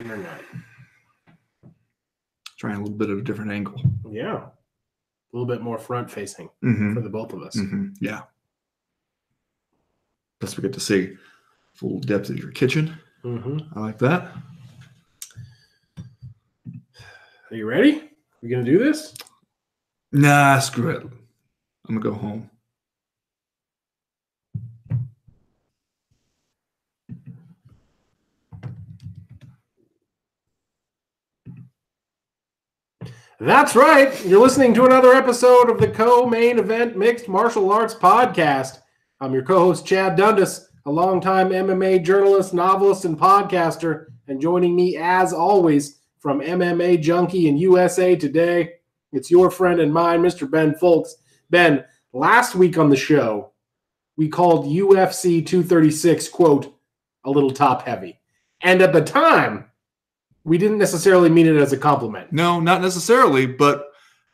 Internet. Trying a little bit of a different angle. Yeah. A little bit more front-facing for the both of us. Yeah. Plus we get to see full depth of your kitchen. I like that. Are you ready? We going to do this? Nah, screw it. I'm going to go home. That's right. You're listening to another episode of the Co-Main Event Mixed Martial Arts Podcast. I'm your co-host, Chad Dundas, a longtime MMA journalist, novelist, and podcaster. And joining me, as always, from MMA Junkie and USA Today, it's your friend and mine, Mr. Ben Folks. Ben, last week on the show, we called UFC 236, quote, a little top-heavy. And at the time, we didn't necessarily mean it as a compliment. No, not necessarily, but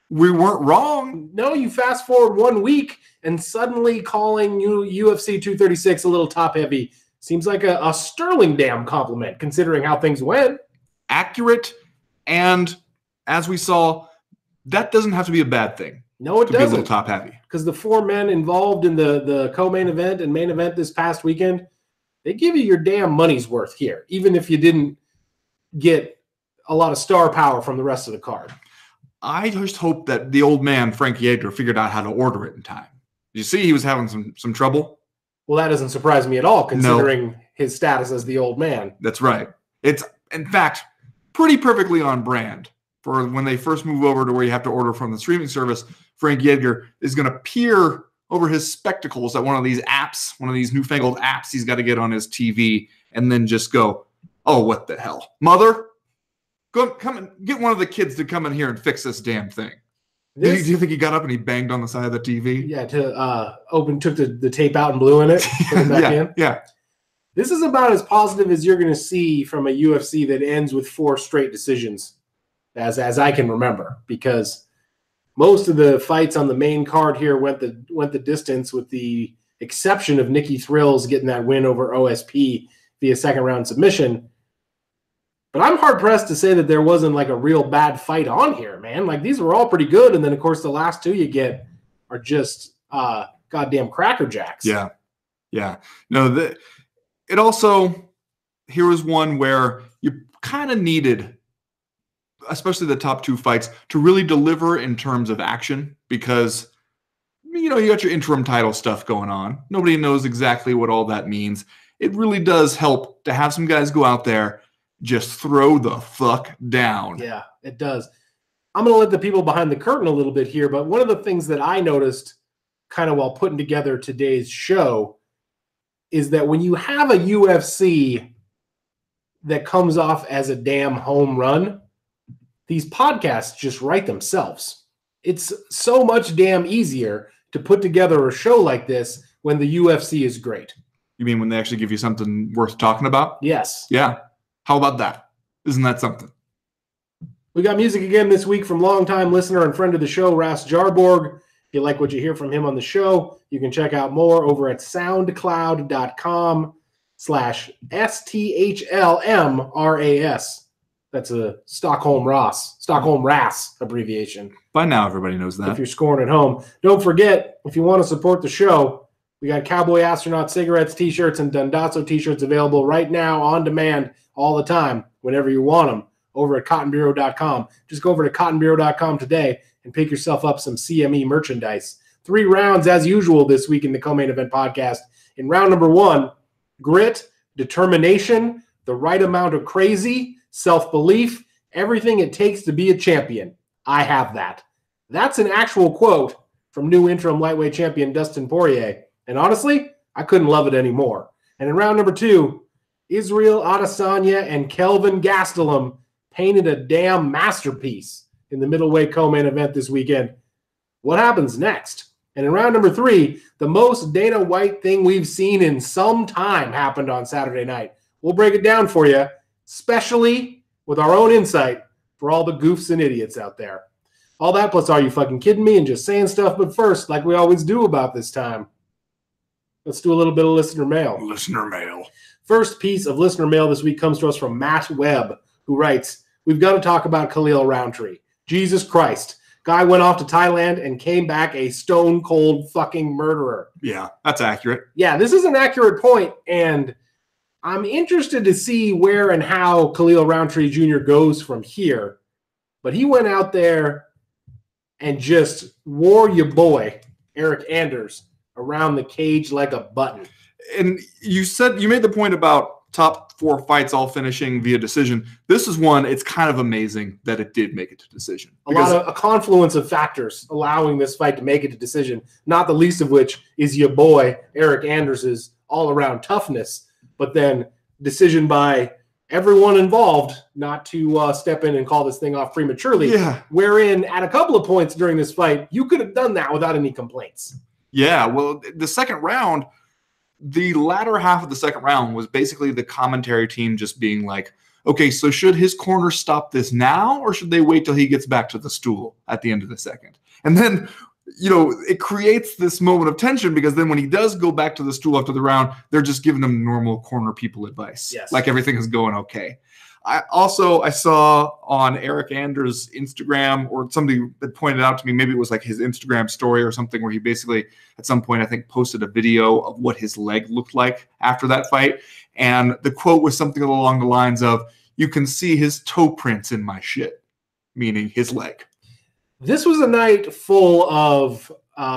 we weren't wrong. No, you fast forward 1 week and suddenly calling UFC 236 a little top heavy seems like a sterling damn compliment considering how things went. Accurate, and as we saw, that doesn't have to be a bad thing. No, it doesn't. Be a little top heavy. Because the four men involved in the co-main event and main event this past weekend, they give you your damn money's worth here, even if you didn't get a lot of star power from the rest of the card. I just hope that the old man, Frankie Edgar, figured out how to order it in time. Did you see he was having some trouble? Well, that doesn't surprise me at all, considering his status as the old man. That's right. It's, in fact, pretty perfectly on brand for when they first move over to where you have to order from the streaming service. Frankie Edgar is going to peer over his spectacles at one of these apps, one of these newfangled apps he's got to get on his TV, and then just go, oh, what the hell? Mother, come and get one of the kids to come in here and fix this damn thing. Do you think he got up and he banged on the side of the TV? Yeah, took the tape out and blew in it, put it back in. Yeah. This is about as positive as you're going to see from a UFC that ends with 4 straight decisions, as I can remember, because most of the fights on the main card here went the distance, with the exception of Nikki Thrills getting that win over OSP via second round submission. But I'm hard-pressed to say that there wasn't like a real bad fight on here, man. Like, these were all pretty good, and then, of course, the last 2 you get are just goddamn Cracker Jacks. Yeah. Yeah. No, it also, here was one where you kind of needed, especially the top 2 fights, to really deliver in terms of action because, you know, you got your interim title stuff going on. Nobody knows exactly what all that means. It really does help to have some guys go out there, just throw the fuck down. Yeah, it does. I'm going to let the people behind the curtain a little bit here, but one of the things that I noticed kind of while putting together today's show is that when you have a UFC that comes off as a damn home run, these podcasts just write themselves. It's so much damn easier to put together a show like this when the UFC is great. You mean when they actually give you something worth talking about? Yes. Yeah. How about that? Isn't that something? We got music again this week from longtime listener and friend of the show, Ras Jarborg. If you like what you hear from him on the show, you can check out more over at soundcloud.com/STHLMRAS. That's a Stockholm RAS abbreviation. By now, everybody knows that. If you're scoring at home. Don't forget, if you want to support the show, we got Cowboy Astronaut cigarettes, t-shirts, and Dundazzo t-shirts available right now on demand all the time, whenever you want them, over at cottonbureau.com. Just go over to cottonbureau.com today and pick yourself up some CME merchandise. 3 rounds, as usual, this week in the Co-Main Event Podcast. In round number 1, grit, determination, the right amount of crazy, self-belief, everything it takes to be a champion. I have that. That's an actual quote from new interim lightweight champion Dustin Poirier. And honestly, I couldn't love it anymore. And in round number 2, Israel Adesanya and Kelvin Gastelum painted a damn masterpiece in the middleweight co-main event this weekend. What happens next? And in round number 3, the most Dana White thing we've seen in some time happened on Saturday night. We'll break it down for you, especially with our own insight for all the goofs and idiots out there. All that plus Are You Fucking Kidding Me? And just saying stuff. But first, like we always do about this time, let's do a little bit of listener mail. Listener mail. First piece of listener mail this week comes to us from Matt Webb, who writes, "We've got to talk about Khalil Roundtree. Jesus Christ. Guy went off to Thailand and came back a stone cold fucking murderer." Yeah, that's accurate. Yeah, this is an accurate point, and I'm interested to see where and how Khalil Roundtree Jr. goes from here. But he went out there and just wore your boy, Eric Anders, around the cage like a button. And you made the point about top 4 fights all finishing via decision. This is one, it's kind of amazing that it did make it to decision. A confluence of factors allowing this fight to make it to decision, not the least of which is your boy, Eric Anders' all-around toughness, but then decision by everyone involved not to step in and call this thing off prematurely, wherein at a couple of points during this fight, you could have done that without any complaints. Yeah, well, the second round, the latter half of the second round was basically the commentary team just being like, okay, so should his corner stop this now or should they wait till he gets back to the stool at the end of the second? And then, it creates this moment of tension because then when he does go back to the stool after the round, they're just giving him normal corner people advice. Yes. Like everything is going okay. I saw on Eric Anders' Instagram, or somebody that pointed out to me, maybe it was like his Instagram story or something, where he basically at some point, I think, posted a video of what his leg looked like after that fight. And the quote was something along the lines of, "You can see his toe prints in my shit," meaning his leg. This was a night full of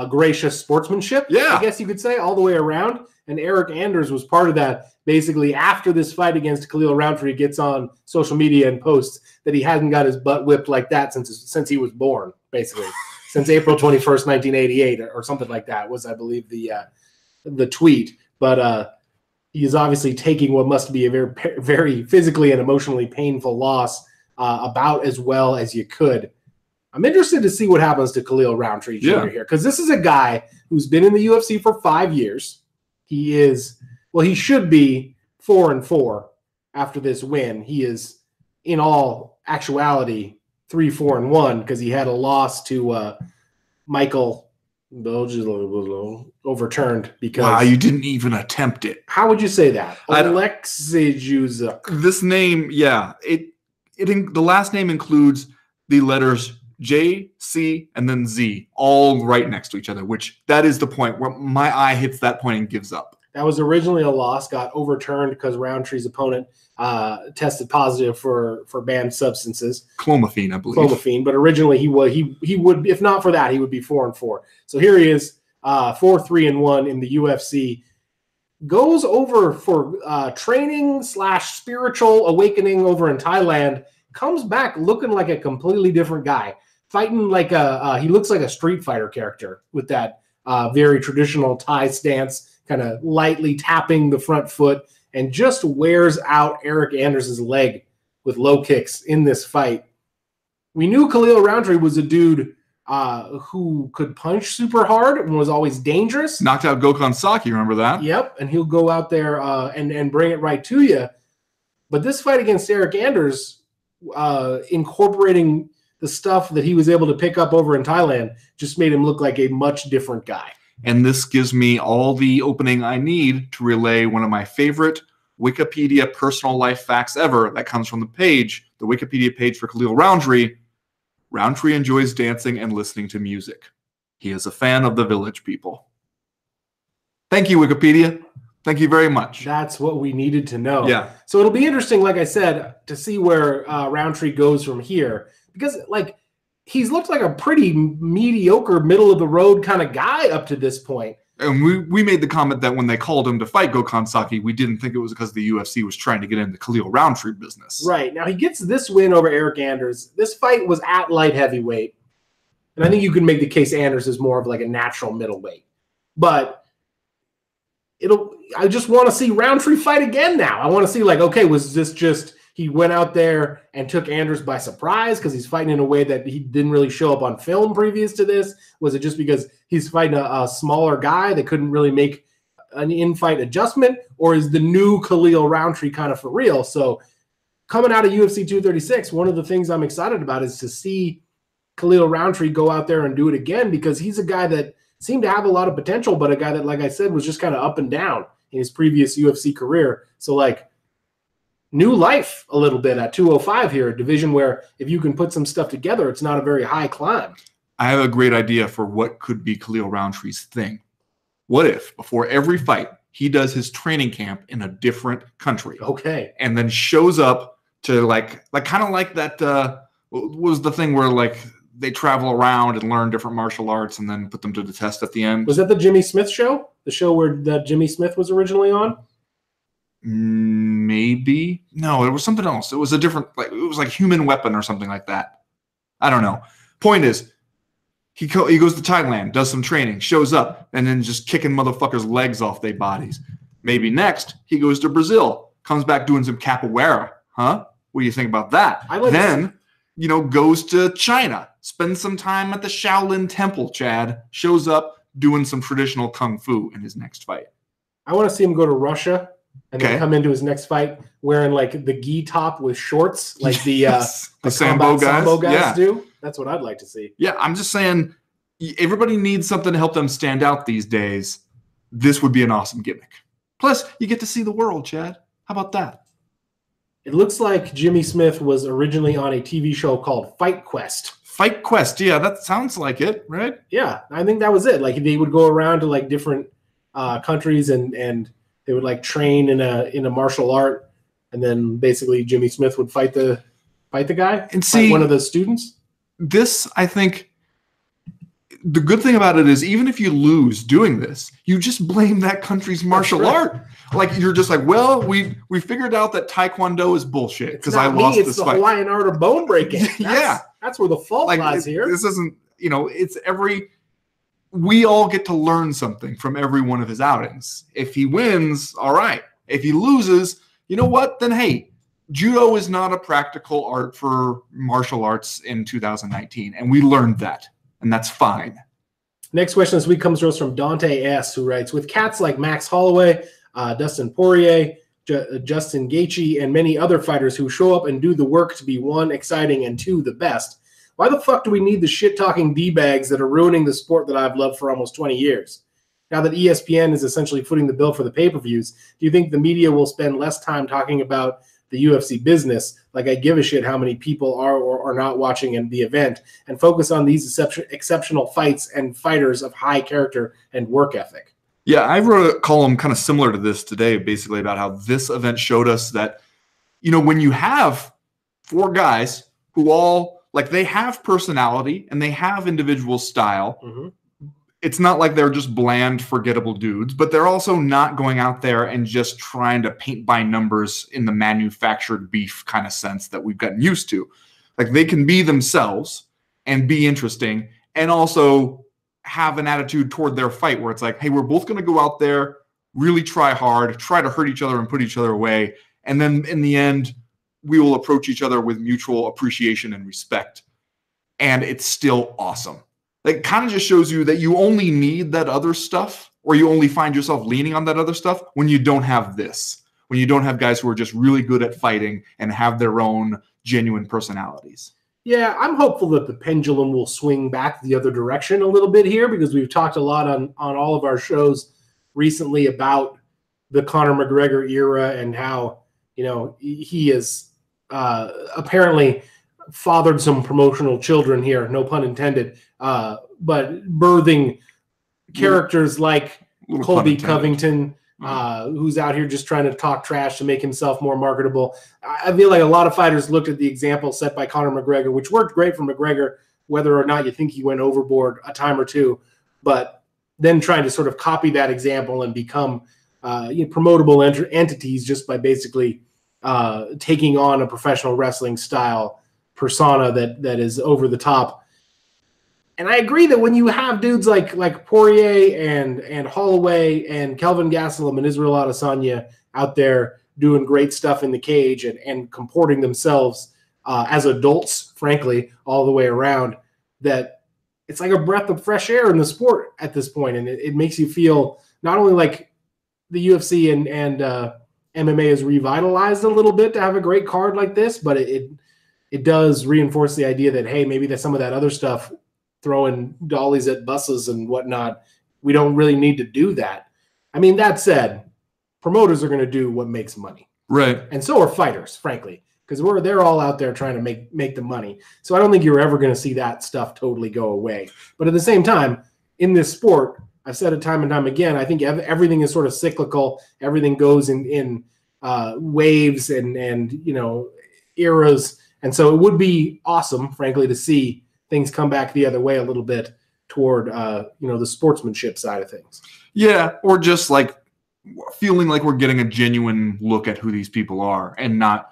gracious sportsmanship, I guess you could say, all the way around. And Eric Anders was part of that. Basically, after this fight against Khalil Roundtree, gets on social media and posts that he hadn't got his butt whipped like that since he was born, basically. Since April 21st, 1988, or something like that was, I believe, the tweet. But he is obviously taking what must be a very, very physically and emotionally painful loss about as well as you could. I'm interested to see what happens to Khalil Roundtree Jr. here, because this is a guy who's been in the UFC for 5 years. He should be 4-4 after this win. He is, in all actuality, 3-4-1 because he had a loss to Michael overturned because. Wow, you didn't even attempt it. How would you say that? Alexei Juzuk. This name, the last name includes the letters J, C, and then Z, all right next to each other, which that is the point where my eye hits that point and gives up. That was originally a loss, got overturned because Roundtree's opponent tested positive for banned substances. Clomiphene, I believe. Clomiphene, but originally he would, if not for that, he would be 4-4. So here he is, 4-3-1 in the UFC. Goes over for training / spiritual awakening over in Thailand. Comes back looking like a completely different guy. Fighting like he looks like a Street Fighter character with that very traditional Thai stance, kind of lightly tapping the front foot, and just wears out Eric Anders' leg with low kicks in this fight. We knew Khalil Roundtree was a dude who could punch super hard and was always dangerous. Knocked out Gokhan Saki, remember that? Yep, and he'll go out there and bring it right to you. But this fight against Eric Anders, incorporating the stuff that he was able to pick up over in Thailand, just made him look like a much different guy. And this gives me all the opening I need to relay one of my favorite Wikipedia personal life facts ever. That comes from the Wikipedia page for Khalil Roundtree. Roundtree enjoys dancing and listening to music. He is a fan of the Village People. Thank you, Wikipedia. Thank you very much. That's what we needed to know. Yeah. So it'll be interesting, like I said, to see where Roundtree goes from here. Because, he's looked like a pretty mediocre, middle-of-the-road kind of guy up to this point. And we made the comment that when they called him to fight Gokhan Saki, we didn't think it was because the UFC was trying to get into Khalil Roundtree business. Right. Now, he gets this win over Eric Anders. This fight was at light heavyweight. And I think you can make the case Anders is more of like a natural middleweight. But I just want to see Roundtree fight again now. I want to see, okay, was this just he went out there and took Anders by surprise because he's fighting in a way that he didn't really show up on film previous to this? Was it just because he's fighting a smaller guy that couldn't really make an in-fight adjustment? Or is the new Khalil Roundtree kind of for real? So coming out of UFC 236, one of the things I'm excited about is to see Khalil Roundtree go out there and do it again, because he's a guy that seemed to have a lot of potential, but a guy that, like I said, was just kind of up and down in his previous UFC career. So, new life a little bit at 205 here, a division where if you can put some stuff together, it's not a very high climb. I have a great idea for what could be Khalil Rountree's thing. What if before every fight, he does his training camp in a different country? Okay. And then shows up to like kind of like that, what was the thing where like they travel around and learn different martial arts and then put them to the test at the end? Was that the Jimmy Smith show? The show where Jimmy Smith was originally on? Maybe. No, it was something else. It was a different, like, it was like Human Weapon or something like that. I don't know. Point is, he goes to Thailand, does some training, shows up, and then just kicking motherfuckers' legs off their bodies. Maybe next, he goes to Brazil, comes back doing some capoeira. Huh? What do you think about that? Then, goes to China, spends some time at the Shaolin Temple, Chad, shows up doing some traditional kung fu in his next fight. I want to see him go to Russia and then come into his next fight wearing like the gi top with shorts, like the Sambo guys do. That's what I'd like to see. Yeah, I'm just saying, everybody needs something to help them stand out these days. This would be an awesome gimmick. Plus, you get to see the world, Chad. How about that? It looks like Jimmy Smith was originally on a TV show called Fight Quest. Fight Quest, yeah, that sounds like it, right? Yeah, I think that was it. Like they would go around to like different countries and they would like train in a martial art, and then basically Jimmy Smith would fight the guy and see one of the students. This, I think, the good thing about it is even if you lose doing this, you just blame that country's martial art. Like you're just like, well, we figured out that Taekwondo is bullshit because I lost this fight. It's the Hawaiian art of bone breaking. Yeah, that's where the fault lies here. This isn't, we all get to learn something from every one of his outings. If he wins, all right. If he loses, you know what? Then hey, judo is not a practical art for martial arts in 2019, and we learned that, and that's fine. Next question this week comes to us from Dante S., who writes, with cats like Max Holloway, Dustin Poirier, Justin Gaethje, and many other fighters who show up and do the work to be, one, exciting, and two, the best, why the fuck do we need the shit-talking D-bags that are ruining the sport that I've loved for almost 20 years? Now that ESPN is essentially footing the bill for the pay-per-views, do you think the media will spend less time talking about the UFC business, like I give a shit how many people are or are not watching in the event, and focus on these exceptional fights and fighters of high character and work ethic? Yeah, I wrote a column kind of similar to this today, basically about how this event showed us that, when you have four guys who all, like, they have personality and they have individual style. Mm-hmm. It's not like they're just bland, forgettable dudes, but they're also not going out there and just trying to paint by numbers in the manufactured beef kind of sense that we've gotten used to. Like they can be themselves and be interesting and also have an attitude toward their fight where it's like, hey, we're both going to go out there, really try hard, try to hurt each other and put each other away. And then in the end, we will approach each other with mutual appreciation and respect. And it's still awesome. It kind of just shows you that you only need that other stuff, or you only find yourself leaning on that other stuff when you don't have this, when you don't have guys who are just really good at fighting and have their own genuine personalities. Yeah, I'm hopeful that the pendulum will swing back the other direction a little bit here, because we've talked a lot on all of our shows recently about the Conor McGregor era and how, he is apparently fathered some promotional children here, no pun intended, but birthing characters like Colby Covington, who's out here just trying to talk trash to make himself more marketable. I feel like a lot of fighters looked at the example set by Conor McGregor, which worked great for McGregor, whether or not you think he went overboard a time or two, but then trying to sort of copy that example and become promotable entities just by basically taking on a professional wrestling style persona that is over the top. And I agree that when you have dudes like Poirier and Holloway and Kelvin Gastelum and Israel Adesanya out there doing great stuff in the cage and comporting themselves as adults, frankly, all the way around, that it's like a breath of fresh air in the sport at this point. And it makes you feel not only like the UFC and MMA is revitalized a little bit to have a great card like this, but it does reinforce the idea that, hey, maybe that some of that other stuff, throwing dollies at buses and whatnot, we don't really need to do that. I mean, that said, promoters are going to do what makes money. Right. And so are fighters, frankly, because they're all out there trying to make the money. So I don't think you're ever going to see that stuff totally go away. But at the same time, in this sport, I've said it time and time again, I think everything is sort of cyclical. Everything goes in waves and eras. And so it would be awesome, frankly, to see things come back the other way a little bit toward the sportsmanship side of things. Yeah, or just like feeling like we're getting a genuine look at who these people are and not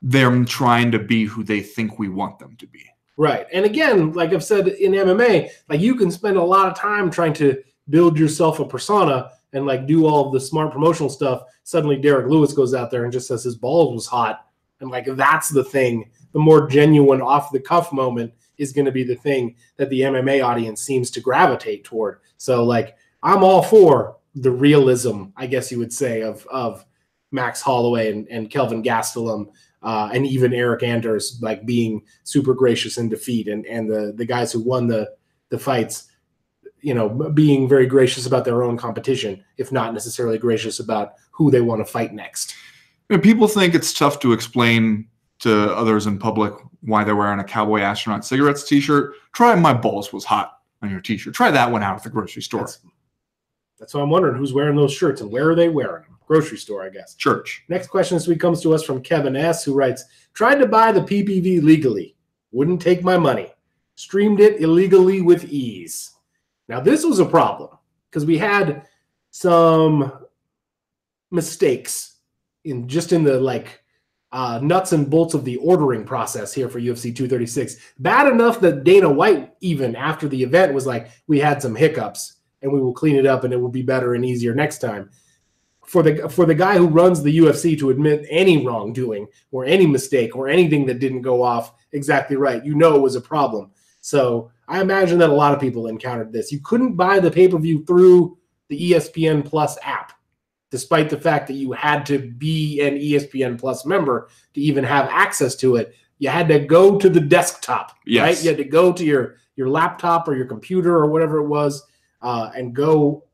them trying to be who they think we want them to be. Right. And again, like I've said in MMA, like you can spend a lot of time trying to build yourself a persona and like do all of the smart promotional stuff. Suddenly Derek Lewis goes out there and just says his balls was hot. And like, that's the thing. The more genuine off the cuff moment is going to be the thing that the MMA audience seems to gravitate toward. So like, I'm all for the realism, I guess you would say, of Max Holloway and Kelvin Gastelum, and even Eric Anders, like being super gracious in defeat, and the guys who won the fights, being very gracious about their own competition, if not necessarily gracious about who they want to fight next. People think it's tough to explain to others in public why they're wearing a Cowboy Astronaut Cigarettes t-shirt. Try "My balls was hot" on your t-shirt. Try that one out at the grocery store. That's why I'm wondering who's wearing those shirts and where are they wearing them? Grocery store, I guess. Church. Next question this week comes to us from Kevin S., who writes, tried to buy the PPV legally. Wouldn't take my money. Streamed it illegally with ease. Now, this was a problem because we had some mistakes in the nuts and bolts of the ordering process here for UFC 236. Bad enough that Dana White, even after the event, was like, we had some hiccups and we will clean it up and it will be better and easier next time. For the guy who runs the UFC to admit any wrongdoing or any mistake or anything that didn't go off exactly right, it was a problem. So I imagine that a lot of people encountered this. You couldn't buy the pay-per-view through the ESPN Plus app, despite the fact that you had to be an ESPN Plus member to even have access to it. You had to go to the desktop, right? You had to go to your laptop or your computer or whatever it was, and go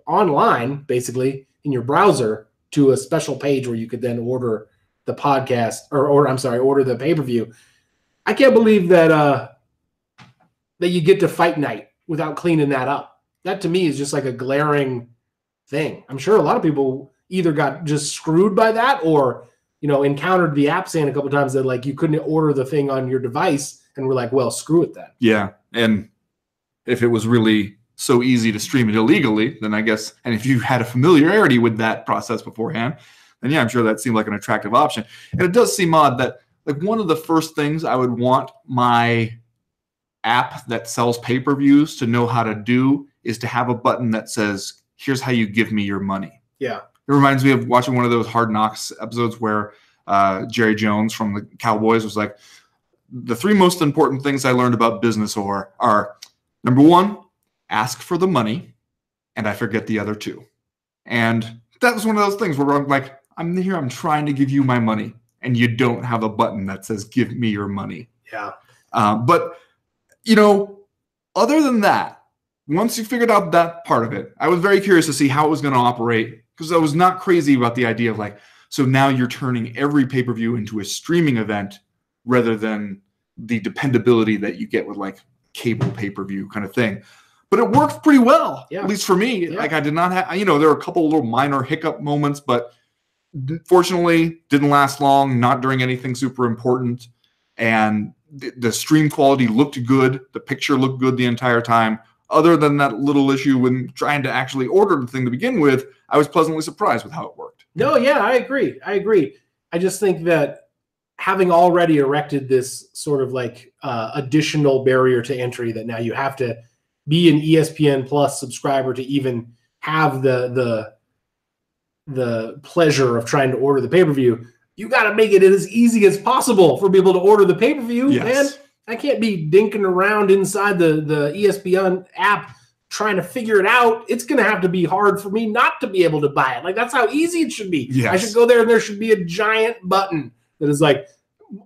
online, basically, in your browser to a special page where you could then order the podcast order the pay-per-view. I can't believe that you get to fight night without cleaning that up. That to me is just like a glaring thing. I'm sure a lot of people either got just screwed by that or, encountered the app saying a couple of times that like you couldn't order the thing on your device and were like, well, screw it then. Yeah. And if it was really so easy to stream it illegally, then I guess, and if you had a familiarity with that process beforehand, then yeah, I'm sure that seemed like an attractive option. And it does seem odd that like one of the first things I would want my app that sells pay-per-views to know how to do is to have a button that says, here's how you give me your money. Yeah. It reminds me of watching one of those Hard Knocks episodes where Jerry Jones from the Cowboys was like, the 3 most important things I learned about business are number 1, ask for the money, and I forget the other 2. And that was one of those things where I'm like, I'm here, I'm trying to give you my money, and you don't have a button that says, give me your money. Yeah. But, other than that, once you figured out that part of it, I was very curious to see how it was going to operate because I was not crazy about the idea of like, so now you're turning every pay-per-view into a streaming event rather than the dependability that you get with like cable pay-per-view kind of thing. But it worked pretty well, at least for me. Yeah. Like I did not have, there were a couple of little minor hiccup moments, but fortunately didn't last long, not during anything super important. And the stream quality looked good. The picture looked good the entire time. Other than that little issue when trying to actually order the thing to begin with, I was pleasantly surprised with how it worked. No, yeah, I agree. I just think that having already erected this sort of like additional barrier to entry that now you have to be an ESPN Plus subscriber to even have the pleasure of trying to order the pay-per-view, you got to make it as easy as possible for people to order the pay-per-view. Yes. Man, I can't be dinking around inside the ESPN app trying to figure it out. It's going to have to be hard for me not to be able to buy it. Like, that's how easy it should be. Yes. I should go there and there should be a giant button that is like,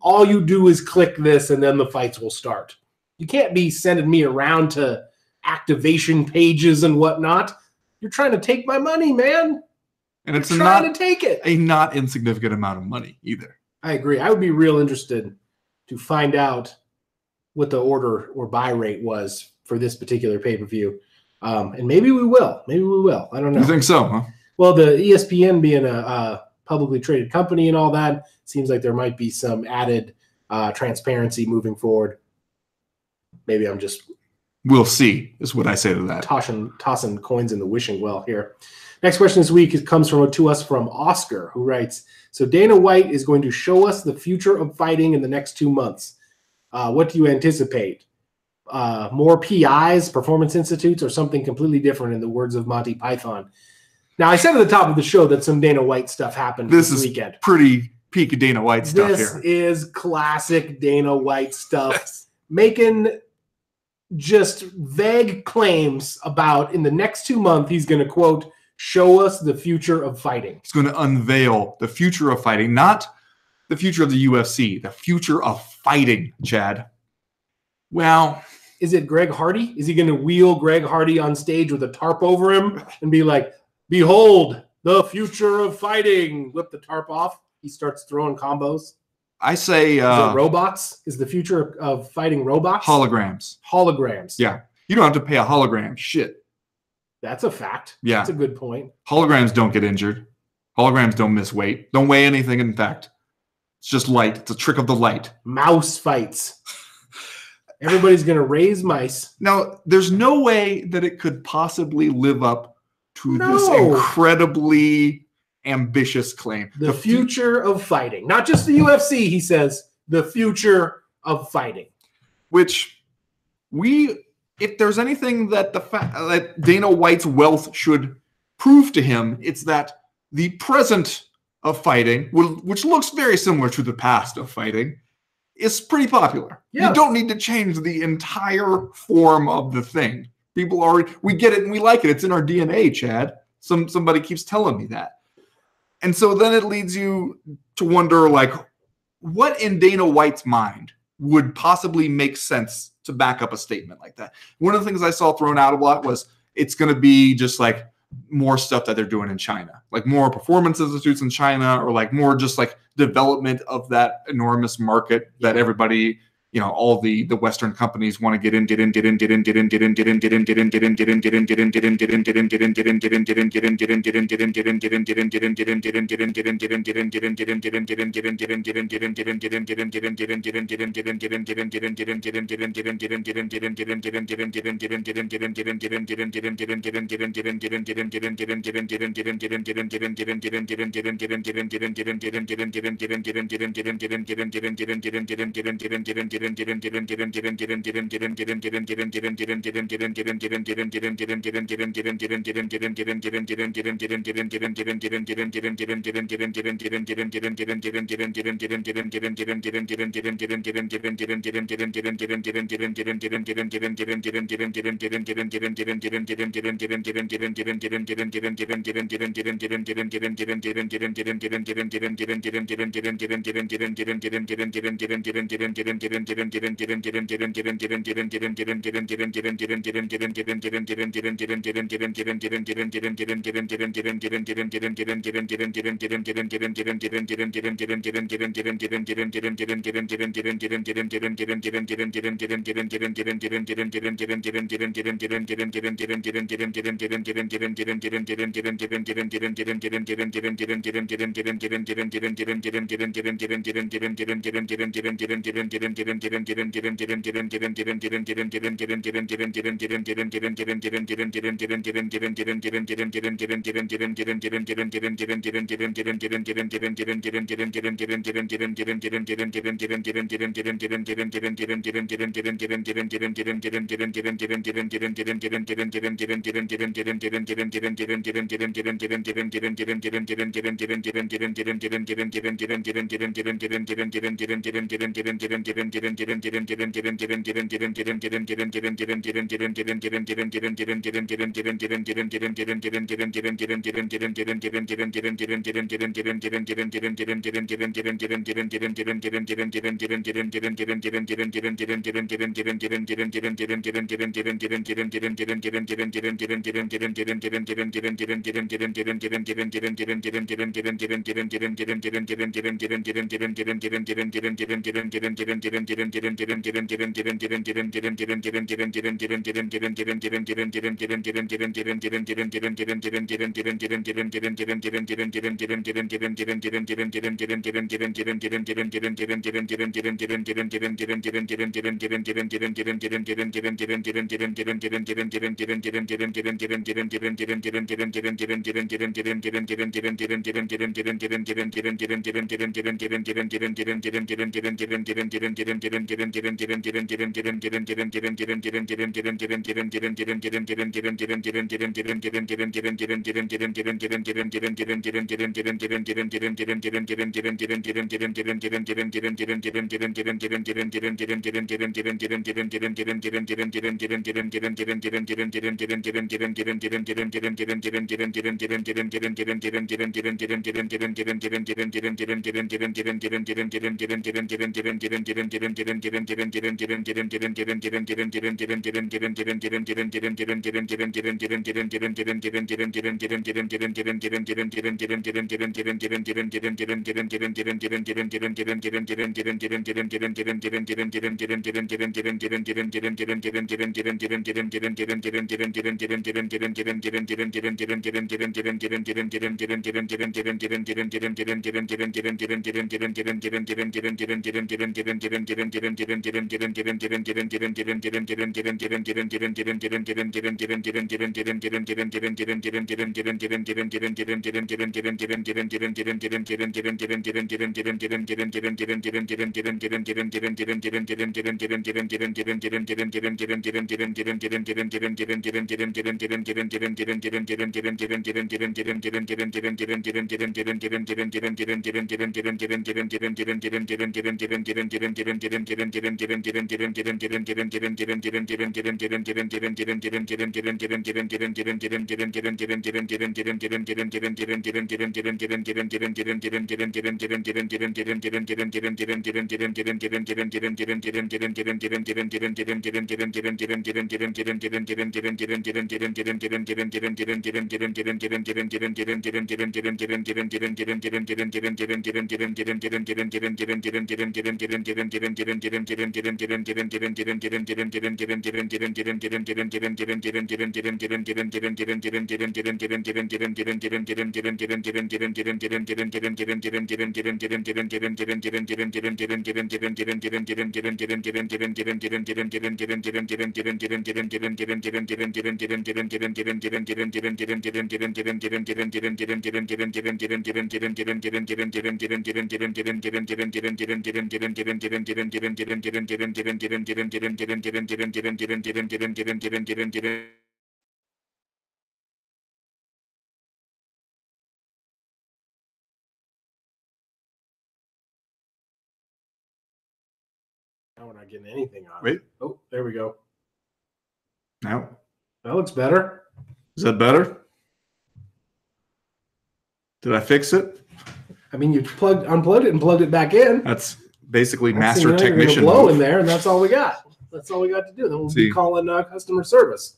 all you do is click this and then the fights will start. You can't be sending me around to activation pages and whatnot. You're trying to take my money, man. And it's trying to take it. A not insignificant amount of money either. I agree. I would be real interested to find out what the order or buy rate was for this particular pay-per-view. And maybe we will. Maybe we will. I don't know. You think so, huh? Well, the ESPN being a publicly traded company and all that, seems like there might be some added transparency moving forward. Maybe I'm just... We'll see, is what I say to that. Tossing coins in the wishing well here. Next question this week comes to us from Oscar, who writes, so Dana White is going to show us the future of fighting in the next 2 months. What do you anticipate? More PIs, performance institutes, or something completely different, in the words of Monty Python? Now, I said at the top of the show that some Dana White stuff happened this weekend. Pretty peak Dana White stuff here. This is classic Dana White stuff. Making just vague claims about, in the next 2 months, he's going to, quote, show us the future of fighting. He's going to unveil the future of fighting, not the future of the UFC, the future of fighting, Chad. Well, is it Greg Hardy? Is he going to wheel Greg Hardy on stage with a tarp over him and be like, behold, the future of fighting? Whip the tarp off. He starts throwing combos. I say... is it robots? Is the future of fighting robots? Holograms. Holograms. Yeah. You don't have to pay a hologram. Shit. That's a fact. Yeah. That's a good point. Holograms don't get injured. Holograms don't miss weight. Don't weigh anything, in fact. It's just light. It's a trick of the light. Mouse fights. Everybody's going to raise mice. Now, there's no way that it could possibly live up to this incredibly ambitious claim. The future of fighting. Not just the UFC, he says. The future of fighting. Which if there's anything that that Dana White's wealth should prove to him, it's that the present of fighting, which looks very similar to the past of fighting, is pretty popular. Yes. You don't need to change the entire form of the thing. People we get it and we like it. It's in our DNA, Chad. Somebody keeps telling me that. And so then it leads you to wonder, like, what in Dana White's mind would possibly make sense to back up a statement like that? One of the things I saw thrown out a lot was it's going to be just like more stuff that they're doing in China, like more performance institutes in China, or like more just like development of that enormous market that everybody, all the Western companies want to get in. Now we're not getting anything on. Wait. Oh, there we go. Now, That looks better. is that better? Did I fix it? I mean, you unplugged it and plugged it back in. That's basically Next thing master you know, you're gonna technician blow move. in there, and that's all we got. That's all we got to do. Then we'll be calling customer service.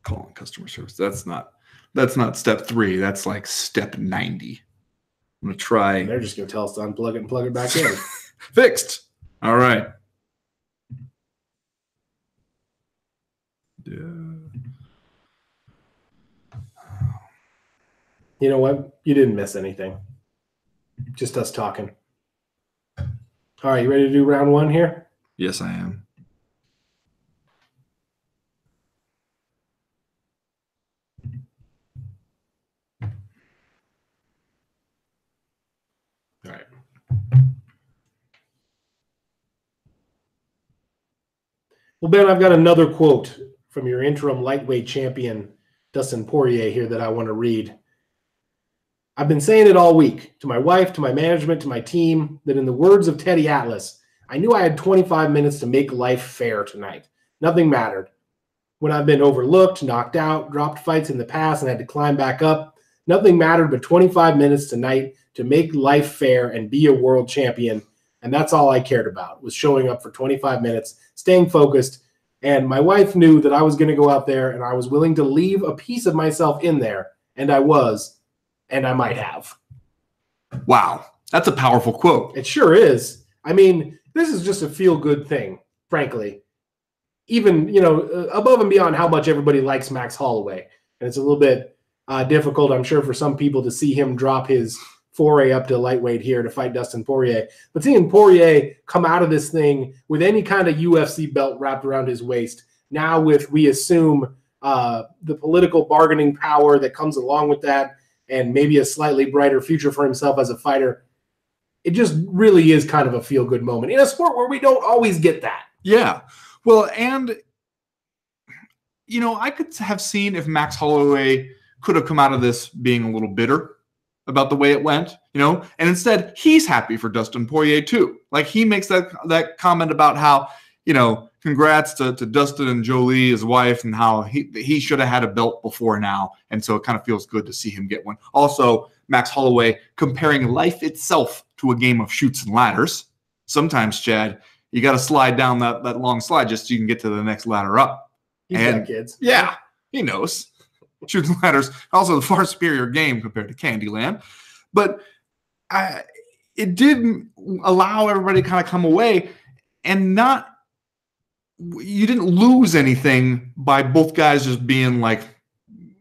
Calling customer service. That's not step 3. That's like step 90. I'm gonna try. And they're just gonna tell us to unplug it and plug it back in. Fixed. All right. Yeah. You know what? You didn't miss anything. Just us talking. All right, you ready to do round 1 here? Yes, I am. All right. Well, Ben, I've got another quote from your interim lightweight champion, Dustin Poirier, here that I want to read. I've been saying it all week to my wife, to my management, to my team, that in the words of Teddy Atlas, I knew I had 25 minutes to make life fair tonight. Nothing mattered. When I've been overlooked, knocked out, dropped fights in the past, and had to climb back up, nothing mattered but 25 minutes tonight to make life fair and be a world champion. And that's all I cared about, was showing up for 25 minutes, staying focused. And my wife knew that I was going to go out there and I was willing to leave a piece of myself in there. And I was, and I might have. Wow. That's a powerful quote. It sure is. I mean, this is just a feel-good thing, frankly. Even, above and beyond how much everybody likes Max Holloway. And it's a little bit difficult, I'm sure, for some people to see him drop his foray up to lightweight here to fight Dustin Poirier. But seeing Poirier come out of this thing with any kind of UFC belt wrapped around his waist, now with, we assume, the political bargaining power that comes along with that, and maybe a slightly brighter future for himself as a fighter, it just really is kind of a feel-good moment in a sport where we don't always get that. Yeah. Well, and, I could have seen if Max Holloway could have come out of this being a little bitter about the way it went, and instead he's happy for Dustin Poirier too. Like, he makes that comment about how, congrats to Dustin and Jolie, his wife, and how he should have had a belt before now. And so it kind of feels good to see him get one. Also, Max Holloway comparing life itself to a game of chutes and ladders. Sometimes, Chad, you got to slide down that long slide just so you can get to the next ladder up. He's got kids. Yeah, he knows. Chutes and ladders, also the far superior game compared to Candyland. But it did allow everybody to kind of come away and you didn't lose anything by both guys just being like,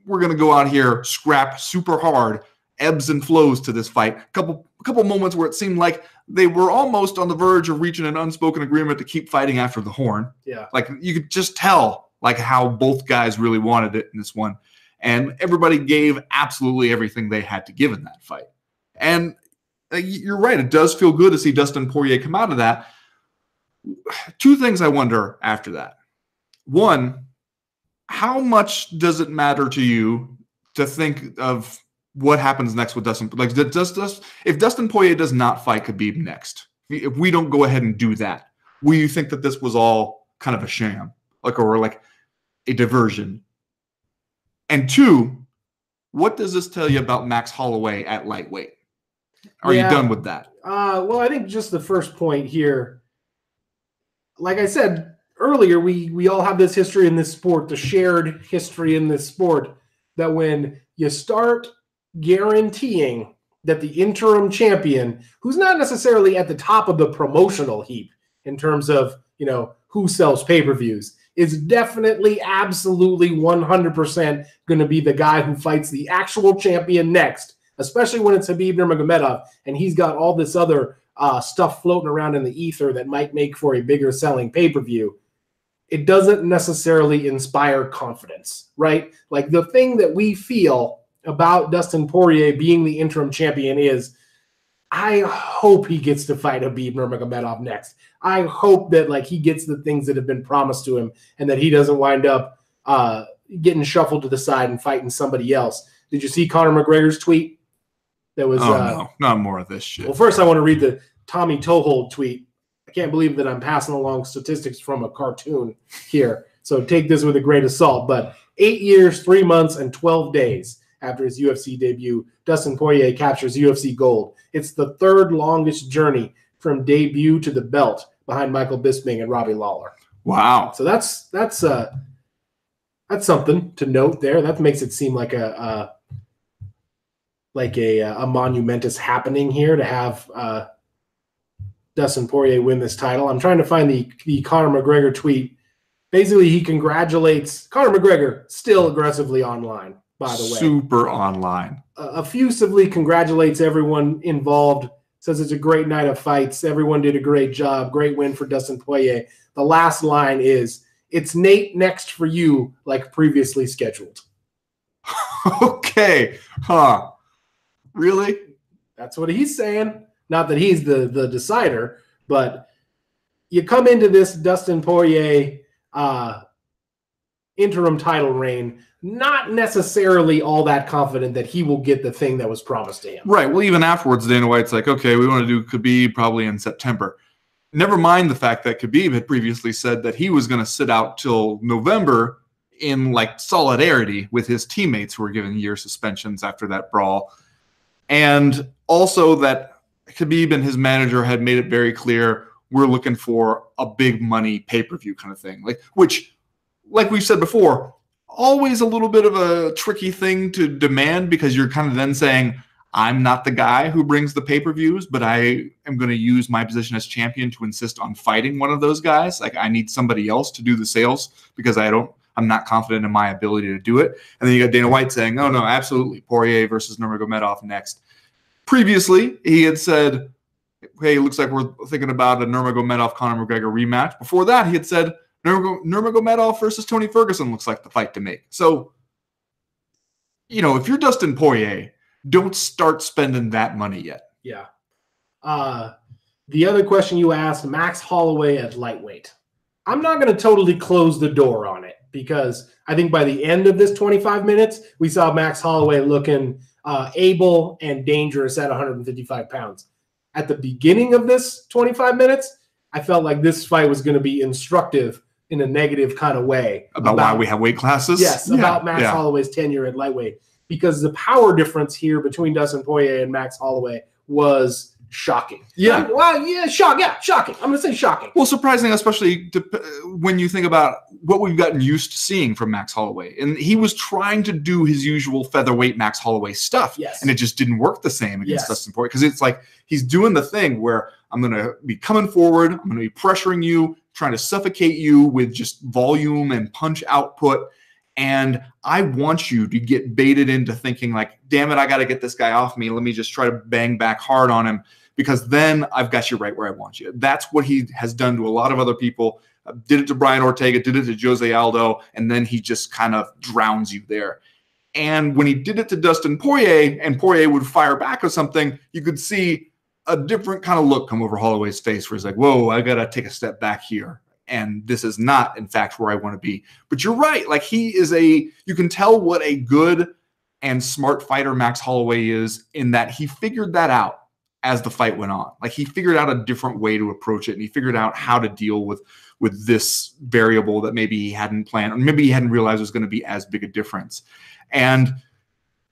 we're going to go out here, scrap super hard, ebbs and flows to this fight. A couple moments where it seemed like they were almost on the verge of reaching an unspoken agreement to keep fighting after the horn. Yeah. Like, you could just tell like how both guys really wanted it in this one. And everybody gave absolutely everything they had to give in that fight. And you're right. It does feel good to see Dustin Poirier come out of that. Two things I wonder after that. One, how much does it matter to you to think of what happens next with Dustin? Like, if Dustin Poirier does not fight Khabib next, if we don't go ahead and do that, will you think that this was all kind of a sham, or like a diversion? And two, what does this tell you about Max Holloway at lightweight? Are you done with that? Well, I think just the first point here, like I said earlier, we all have this history in this sport, the shared history in this sport, that when you start guaranteeing that the interim champion, who's not necessarily at the top of the promotional heap in terms of, who sells pay-per-views, is definitely, absolutely, 100% going to be the guy who fights the actual champion next, especially when it's Khabib Nurmagomedov, and he's got all this other stuff floating around in the ether that might make for a bigger selling pay-per-view. It doesn't necessarily inspire confidence, right? Like, the thing that we feel about Dustin Poirier being the interim champion is, I hope he gets to fight Khabib Nurmagomedov next. I hope that he gets the things that have been promised to him, and that he doesn't wind up getting shuffled to the side and fighting somebody else. Did you see Conor McGregor's tweet? That was no, not more of this shit. Well, first I want to read the Tommy Toehold tweet. I can't believe that I'm passing along statistics from a cartoon here, so take this with a grain of salt. But 8 years, 3 months, and 12 days after his UFC debut, Dustin Poirier captures UFC gold. It's the third longest journey from debut to the belt, behind Michael Bisping and Robbie Lawler. Wow! So that's something to note there. That makes it seem like a monumentous happening here to have Dustin Poirier win this title. I'm trying to find the Conor McGregor tweet. Basically, he congratulates Conor McGregor, still aggressively online, by the way. Super online. Effusively congratulates everyone involved, says it's a great night of fights. Everyone did a great job. Great win for Dustin Poirier. The last line is, "It's Nate next for you, like previously scheduled." Okay. Huh. Really? That's what he's saying. Not that he's the decider, but you come into this Dustin Poirier interim title reign, not necessarily all that confident that he will get the thing that was promised to him. Right. Well, even afterwards, Dana White's like, okay, we want to do Khabib probably in September. Never mind the fact that Khabib had previously said that he was going to sit out till November in like solidarity with his teammates who were given year suspensions after that brawl. And also that Khabib and his manager had made it very clear, we're looking for a big money pay-per-view kind of thing. Which, like we've said before, always a little bit of a tricky thing to demand, because you're kind of then saying, I'm not the guy who brings the pay-per-views, but I am going to use my position as champion to insist on fighting one of those guys. Like, I need somebody else to do the sales because I'm not confident in my ability to do it. And then you got Dana White saying, oh, no, absolutely, Poirier versus Nurmagomedov next. Previously, he had said, hey, it looks like we're thinking about a Nurmagomedov-Conor McGregor rematch. Before that, he had said, Nurmagomedov versus Tony Ferguson looks like the fight to make. So, if you're Dustin Poirier, don't start spending that money yet. Yeah. The other question you asked, Max Holloway at lightweight. I'm not going to totally close the door on it, because I think by the end of this 25 minutes, we saw Max Holloway looking able and dangerous at 155 pounds. At the beginning of this 25 minutes, I felt like this fight was going to be instructive in a negative kind of way. About why we have weight classes? Yes, about Max Holloway's tenure at lightweight. Because the power difference here between Dustin Poirier and Max Holloway was shocking. Yeah. Shocking. I'm going to say shocking. Well, surprising, especially when you think about what we've gotten used to seeing from Max Holloway. And he was trying to do his usual featherweight Max Holloway stuff. Yes. And it just didn't work the same against Dustin Poirier. Because it's like he's doing the thing where I'm going to be coming forward, I'm going to be pressuring you, trying to suffocate you with just volume and punch output. And I want you to get baited into thinking like, damn it, I got to get this guy off me. Let me just try to bang back hard on him, because then I've got you right where I want you. That's what he has done to a lot of other people. Did it to Brian Ortega, did it to Jose Aldo, and then he just kind of drowns you there. And when he did it to Dustin Poirier, and Poirier would fire back or something, you could see a different kind of look come over Holloway's face where he's like, whoa, I got to take a step back here. And this is not, in fact, where I want to be. But you're right. Like, you can tell what a good and smart fighter Max Holloway is, in that he figured that out as the fight went on. Like, he figured out a different way to approach it, and he figured out how to deal with this variable that maybe he hadn't planned, or maybe he hadn't realized was going to be as big a difference. And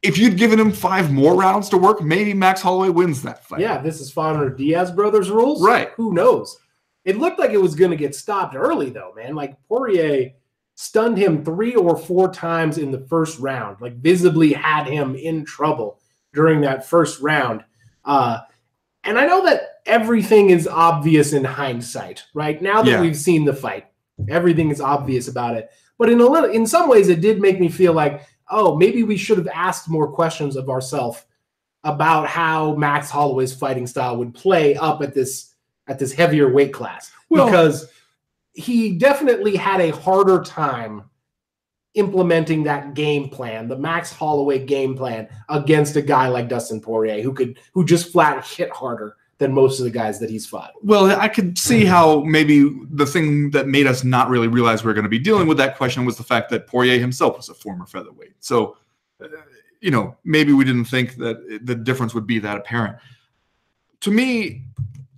if you'd given him 5 more rounds to work, maybe Max Holloway wins that fight. Yeah, this is Fowler Diaz brothers rules. Right. Who knows? It looked like it was going to get stopped early, though, man. Like, Poirier stunned him 3 or 4 times in the first round, like visibly had him in trouble during that first round. And I know that everything is obvious in hindsight, right? Now that we've seen the fight, everything is obvious about it. But in some ways, it did make me feel like, oh, maybe we should have asked more questions of ourselves about how Max Holloway's fighting style would play up at this heavier weight class, because he definitely had a harder time implementing that game plan, the Max Holloway game plan, against a guy like Dustin Poirier, who just flat hit harder than most of the guys that he's fought. Well, I could see how maybe the thing that made us not really realize we were going to be dealing with that question was the fact that Poirier himself was a former featherweight. So, maybe we didn't think that the difference would be that apparent. To me,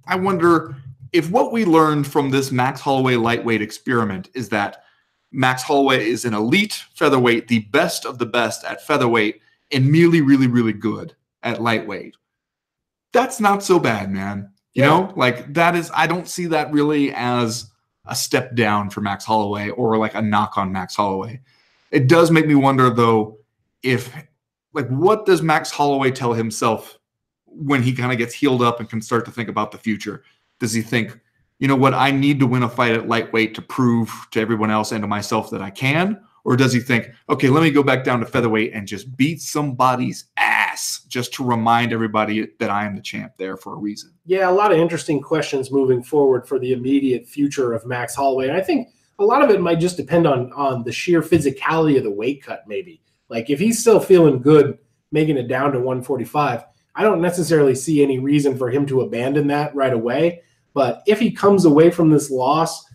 I wonder if what we learned from this Max Holloway lightweight experiment is that Max Holloway is an elite featherweight, the best of the best at featherweight, and really, really, really good at lightweight. That's not so bad, man. You know, like that is, I don't see that really as a step down for Max Holloway or like a knock on Max Holloway. It does make me wonder, though, what does Max Holloway tell himself when he kind of gets healed up and can start to think about the future? Does he think, you know what, I need to win a fight at lightweight to prove to everyone else and to myself that I can? Or does he think, okay, let me go back down to featherweight and just beat somebody's ass just to remind everybody that I am the champ there for a reason? Yeah, a lot of interesting questions moving forward for the immediate future of Max Holloway. And I think a lot of it might just depend on the sheer physicality of the weight cut, maybe. Like, if he's still feeling good making it down to 145, I don't necessarily see any reason for him to abandon that right away. But if he comes away from this loss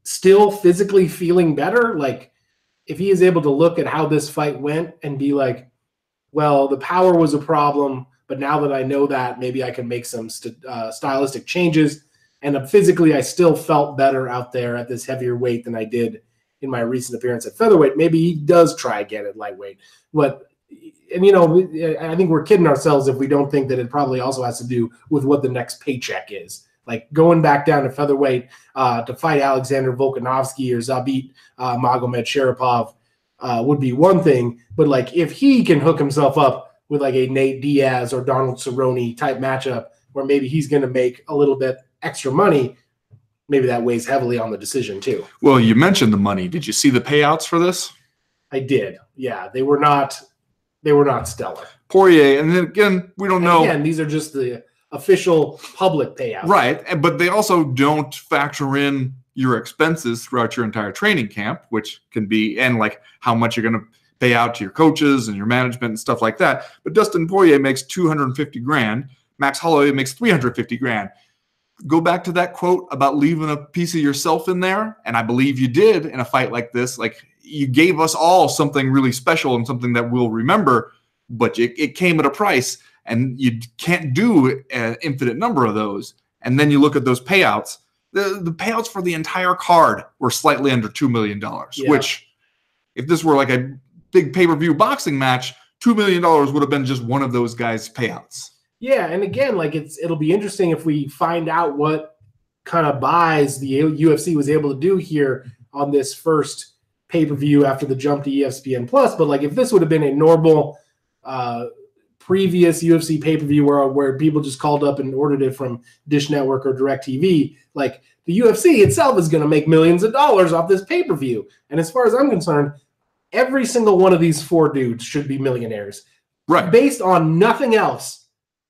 still physically feeling better, like, if he is able to look at how this fight went and be like, well, the power was a problem, but now that I know that, maybe I can make some stylistic changes. And physically, I still felt better out there at this heavier weight than I did in my recent appearance at featherweight. Maybe he does try again at lightweight. And, I think we're kidding ourselves if we don't think that it probably also has to do with what the next paycheck is. Like going back down to featherweight to fight Alexander Volkanovski or Zabit Magomed Sharipov would be one thing. But like if he can hook himself up with like a Nate Diaz or Donald Cerrone type matchup where maybe he's going to make a little bit extra money, maybe that weighs heavily on the decision too. Well, you mentioned the money. Did you see the payouts for this? I did. Yeah, they were not stellar. Poirier, and then again, we don't know. Again, these are just the official public payouts. Right, but they also don't factor in your expenses throughout your entire training camp, which can be, and like how much you're going to pay out to your coaches and your management and stuff like that. But Dustin Poirier makes $250,000. Max Holloway makes $350,000. Go back to that quote about leaving a piece of yourself in there, and I believe you did in a fight like this. Like you gave us all something really special and something that we'll remember, but it came at a price, and you can't do an infinite number of those. And then you look at those payouts. The payouts for the entire card were slightly under $2 million, which if this were like a big pay-per-view boxing match, $2 million would have been just one of those guys' payouts. Yeah, and again, like it'll be interesting if we find out what kind of buys the UFC was able to do here on this first pay-per-view after the jump to ESPN Plus. But like if this would have been a normal previous UFC pay-per-view where people just called up and ordered it from Dish Network or DirecTV, like the UFC itself is going to make millions of dollars off this pay-per-view. And as far as I'm concerned, every single one of these four dudes should be millionaires. Right. Based on nothing else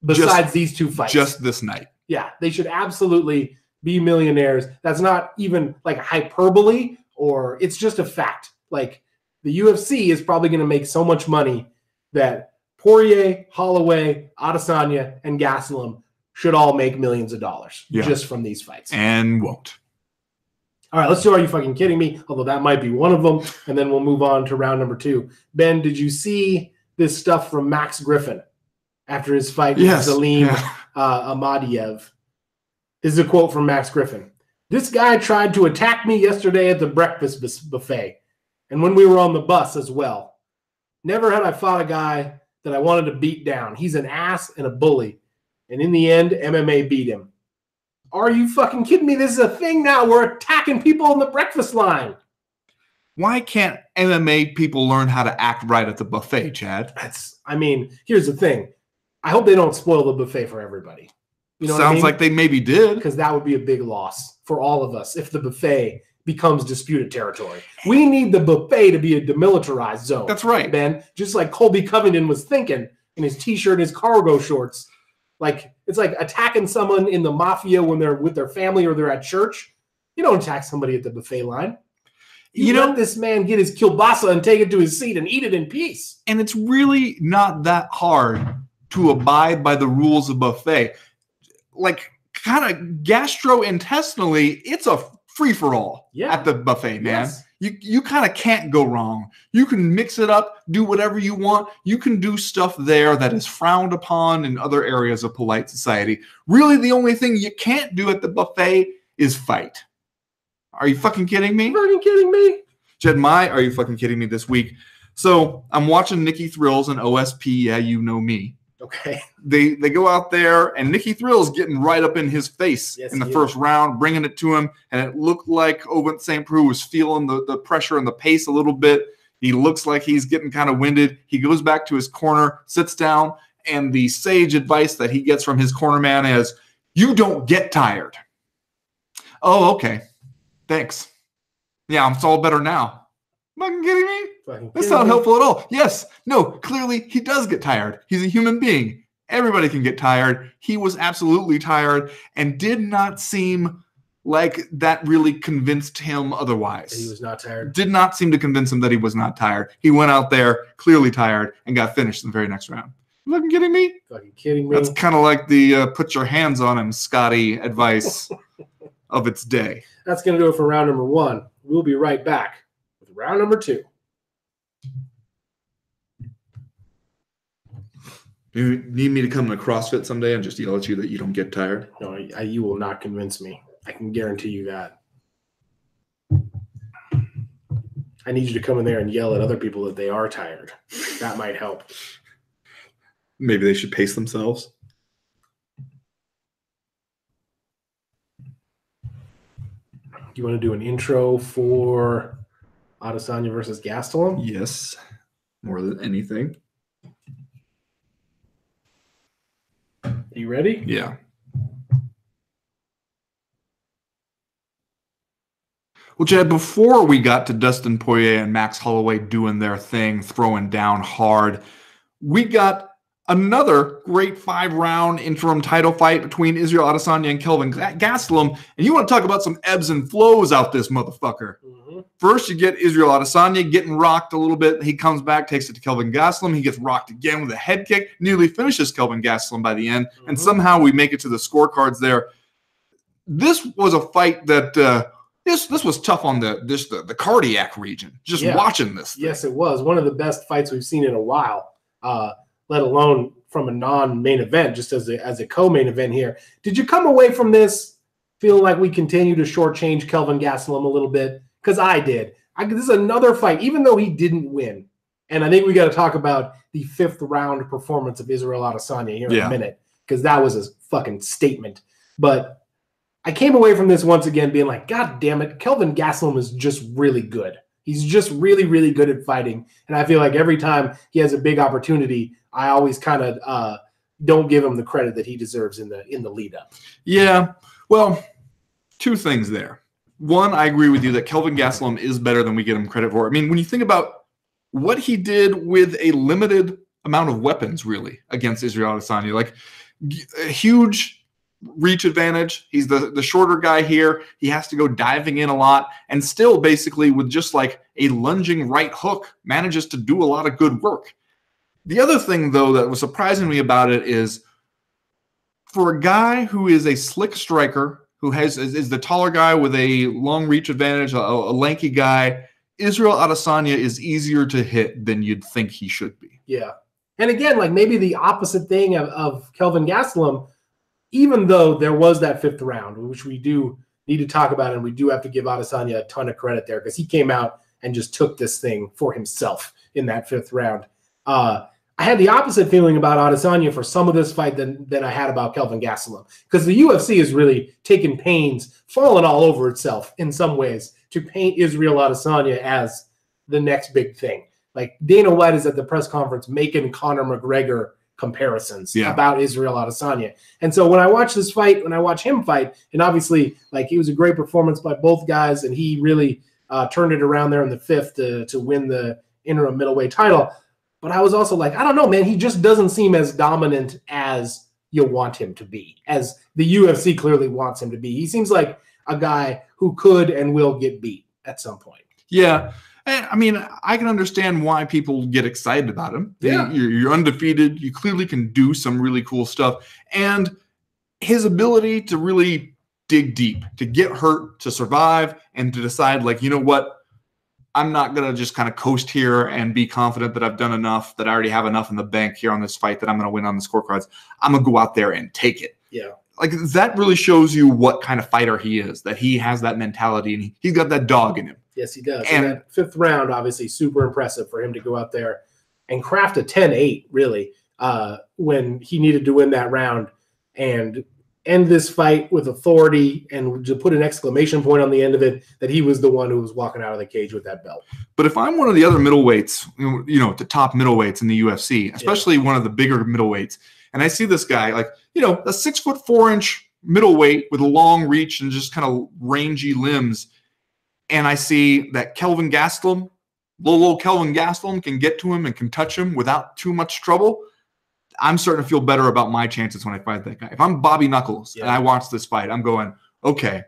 besides these two fights. Just this night. Yeah, they should absolutely be millionaires. That's not even like hyperbole, or it's just a fact. Like the UFC is probably going to make so much money that Poirier, Holloway, Adesanya, and Gastelum should all make millions of dollars just from these fights. And won't. All right, let's do Are You Fucking Kidding Me? Although that might be one of them, and then we'll move on to round number 2. Ben, did you see this stuff from Max Griffin after his fight with Salim Amadiev? This is a quote from Max Griffin. "This guy tried to attack me yesterday at the breakfast buffet, and when we were on the bus as well. Never had I fought a guy that I wanted to beat down. He's an ass and a bully. And in the end, MMA beat him." Are you fucking kidding me? This is a thing now. We're attacking people in the breakfast line. Why can't MMA people learn how to act right at the buffet, Chad? Here's the thing. I hope they don't spoil the buffet for everybody. You know Sounds like they maybe did. Because that would be a big loss for all of us if the buffet becomes disputed territory. We need the buffet to be a demilitarized zone. That's right, Ben. Just like Colby Covington was thinking in his T-shirt and his cargo shorts. Like it's like attacking someone in the mafia when they're with their family or they're at church. You don't attack somebody at the buffet line. You let this man get his kielbasa and take it to his seat and eat it in peace. And it's really not that hard to abide by the rules of buffet. Like kind of gastrointestinally, it's a free-for-all at the buffet, man. Yes. You kind of can't go wrong. You can mix it up, do whatever you want. You can do stuff there that is frowned upon in other areas of polite society. Really, the only thing you can't do at the buffet is fight. Are you fucking kidding me? Fucking kidding me? Jed, Are You Fucking Kidding Me this week? So I'm watching Nikki Thrills and OSP. Yeah, you know me. Okay. They go out there, and Nikki Thrills getting right up in his face in the first round, bringing it to him, and it looked like Ovin St. Preux was feeling the pressure and the pace a little bit. He looks like he's getting kind of winded. He goes back to his corner, sits down, and the sage advice that he gets from his corner man is, "You don't get tired." Oh, okay. Thanks. Yeah, it's all better now. Fucking kidding me? That's not helpful at all. Yes. No, clearly he does get tired. He's a human being. Everybody can get tired. He was absolutely tired and did not seem like that really convinced him otherwise. He was not tired. Did not seem to convince him that he was not tired. He went out there clearly tired and got finished in the very next round. You fucking kidding me? Fucking kidding me? That's kind of like the put your hands on him, Scotty advice of its day. That's going to do it for round number 1. We'll be right back with round number 2. You need me to come to CrossFit someday and just yell at you that you don't get tired? No, you will not convince me. I can guarantee you that. I need you to come in there and yell at other people that they are tired. That might help. Maybe they should pace themselves. Do you want to do an intro for Adesanya versus Gastelum? Yes, more than anything. Are you ready? Yeah. Well, Chad, before we got to Dustin Poirier and Max Holloway doing their thing, throwing down hard, we got another great 5-round interim title fight between Israel Adesanya and Kelvin Gastelum. And you want to talk about some ebbs and flows out this motherfucker. Mm-hmm. First, you get Israel Adesanya getting rocked a little bit. He comes back, takes it to Kelvin Gastelum. He gets rocked again with a head kick, nearly finishes Kelvin Gastelum by the end. Mm-hmm. And somehow we make it to the scorecards there. This was a fight that this was tough on the cardiac region, just watching this thing. Yes, it was. One of the best fights we've seen in a while, let alone from a non-main event, just as a co-main event here. Did you come away from this feeling like we continue to shortchange Kelvin Gastelum a little bit? Because I did. This is another fight, even though he didn't win. And I think we got to talk about the 5th round performance of Israel Adesanya here in a minute, because that was a fucking statement. But I came away from this once again being like, God damn it, Kelvin Gastelum is just really good. He's just really, really good at fighting. And I feel like every time he has a big opportunity, I always kind of don't give him the credit that he deserves in the lead up. Yeah. Well, two things there. One, I agree with you that Kelvin Gastelum is better than we give him credit for. I mean, when you think about what he did with a limited amount of weapons, really, against Israel Adesanya, like a huge reach advantage. He's the shorter guy here. He has to go diving in a lot, and still basically with just like a lunging right hook manages to do a lot of good work. The other thing, though, that was surprising me about it is for a guy who is a slick striker, who is the taller guy with a long reach advantage, a lanky guy, Israel Adesanya is easier to hit than you'd think he should be. Yeah. And again, like maybe the opposite thing of Kelvin Gastelum, even though there was that 5th round, which we do need to talk about, and we do have to give Adesanya a ton of credit there because he came out and just took this thing for himself in that 5th round. I had the opposite feeling about Adesanya for some of this fight than I had about Kelvin Gastelum, because the UFC has really taken pains, fallen all over itself in some ways to paint Israel Adesanya as the next big thing. Like Dana White is at the press conference making Conor McGregor comparisons about Israel Adesanya. And so when I watch this fight, when I watch him fight, and obviously like it was a great performance by both guys, and he really turned it around there in the 5th to win the interim middleweight title. But I was also like, I don't know, man, he just doesn't seem as dominant as you want him to be, as the UFC clearly wants him to be. He seems like a guy who could and will get beat at some point. Yeah. I mean, I can understand why people get excited about him. Yeah. You're undefeated. You clearly can do some really cool stuff. And his ability to really dig deep, to get hurt, to survive, and to decide, like, you know what? I'm not going to just kind of coast here and be confident that I've done enough, that I already have enough in the bank here on this fight that I'm going to win on the scorecards. I'm going to go out there and take it. Yeah. Like that really shows you what kind of fighter he is, that he has that mentality and he's got that dog in him. Yes, he does. And that 5th round, obviously super impressive for him to go out there and craft a 10-8 really when he needed to win that round and end this fight with authority, and to put an exclamation point on the end of it that he was the one who was walking out of the cage with that belt. But if I'm one of the other middleweights, the top middleweights in the UFC, especially one of the bigger middleweights, and I see this guy, like, a 6'4" middleweight with a long reach and just kind of rangy limbs, and I see that Kelvin Gastelum, little Kelvin Gastelum, can get to him and can touch him without too much trouble, I'm starting to feel better about my chances when I fight that guy. If I'm Bobby Knuckles and I watch this fight, I'm going, okay,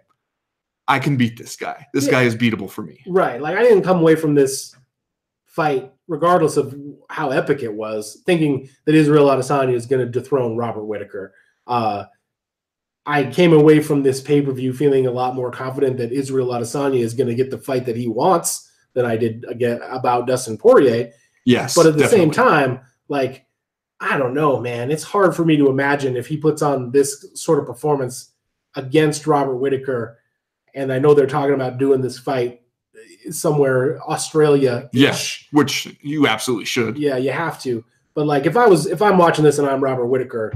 I can beat this guy. This guy is beatable for me. Right. Like I didn't come away from this fight, regardless of how epic it was, thinking that Israel Adesanya is going to dethrone Robert Whittaker. I came away from this pay-per-view feeling a lot more confident that Israel Adesanya is going to get the fight that he wants than I did again about Dustin Poirier. Yes. But at the same time, like, I don't know, man. It's hard for me to imagine if he puts on this sort of performance against Robert Whittaker. And I know they're talking about doing this fight somewhere Australia-ish. Yeah, which you absolutely should. Yeah, you have to. But like if I'm watching this and I'm Robert Whittaker,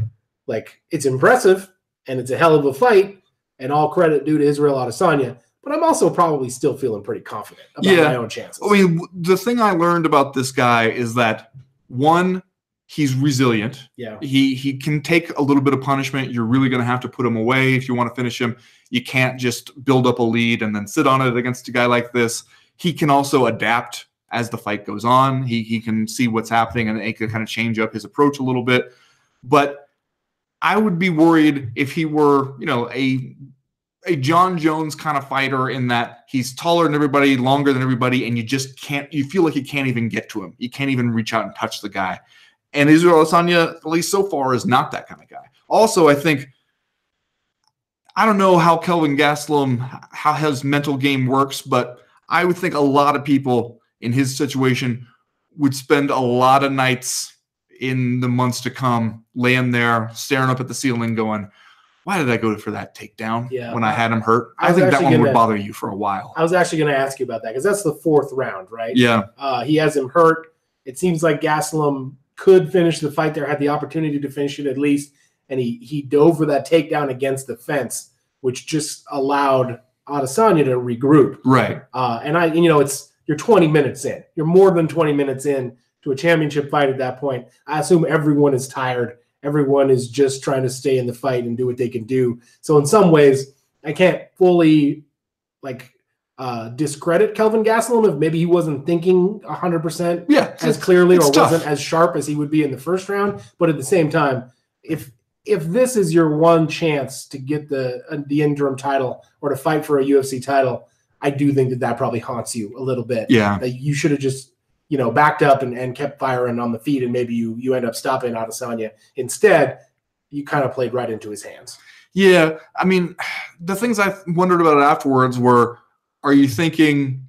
like it's impressive and it's a hell of a fight and all credit due to Israel Adesanya. But I'm also probably still feeling pretty confident about my own chances. I mean, the thing I learned about this guy is that, one, he's resilient. Yeah. He can take a little bit of punishment. You're really going to have to put him away if you want to finish him. You can't just build up a lead and then sit on it against a guy like this. He can also adapt as the fight goes on. He can see what's happening and he can kind of change up his approach a little bit. But I would be worried if he were, a John Jones kind of fighter in that he's taller than everybody, longer than everybody, and you feel like you can't even get to him. You can't even reach out and touch the guy. And Israel Adesanya, at least so far, is not that kind of guy. Also, I don't know how Kelvin Gastelum, how his mental game works, but I would think a lot of people in his situation would spend a lot of nights in the months to come laying there, staring up at the ceiling going, why did I go for that takedown when I had him hurt? I think that one would bother you for a while. I was actually going to ask you about that because that's the 4th round, right? Yeah. He has him hurt. It seems like Gastelum could finish the fight there, had the opportunity to finish it at least, and he dove for that takedown against the fence, which just allowed Adesanya to regroup. Right. You're 20 minutes in. You're more than 20 minutes in to a championship fight at that point. I assume everyone is tired. Everyone is just trying to stay in the fight and do what they can do. So in some ways, I can't fully discredit Kelvin Gastelum if maybe he wasn't thinking 100% as clearly or wasn't as sharp as he would be in the first round. But at the same time, if this is your one chance to get the interim title or to fight for a UFC title, I do think that probably haunts you a little bit. Yeah. That you should have just backed up and kept firing on the feet, and maybe you end up stopping Adesanya. Instead, you kind of played right into his hands. Yeah. I mean, the things I wondered about afterwards were, are you thinking,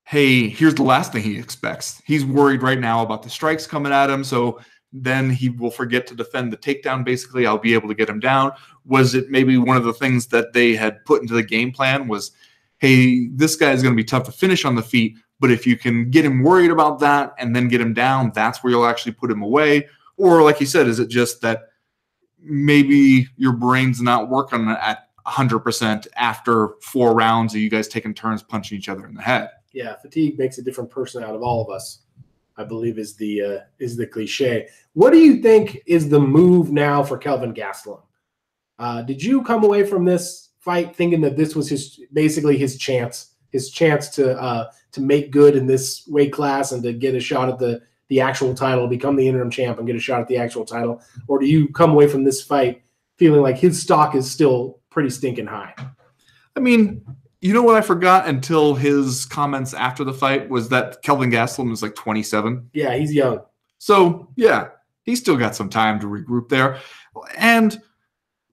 hey, here's the last thing he expects. He's worried right now about the strikes coming at him, so then he will forget to defend the takedown. Basically, I'll be able to get him down. Was it maybe one of the things that they had put into the game plan was, hey, this guy is going to be tough to finish on the feet, but if you can get him worried about that and then get him down, that's where you'll actually put him away? Or like you said, is it just that maybe your brain's not working at 100% after 4 rounds of you guys taking turns punching each other in the head? Yeah, fatigue makes a different person out of all of us, I believe is the cliche. What do you think is the move now for Kelvin Gastelum? Did you come away from this fight thinking that this was basically his chance to make good in this weight class and to get a shot at the actual title, become the interim champ and get a shot at the actual title? Or do you come away from this fight feeling like his stock is still pretty stinking high? I mean, you know what I forgot until his comments after the fight was that Kelvin Gastelum is like 27. Yeah, he's young. So, yeah, he's still got some time to regroup there. And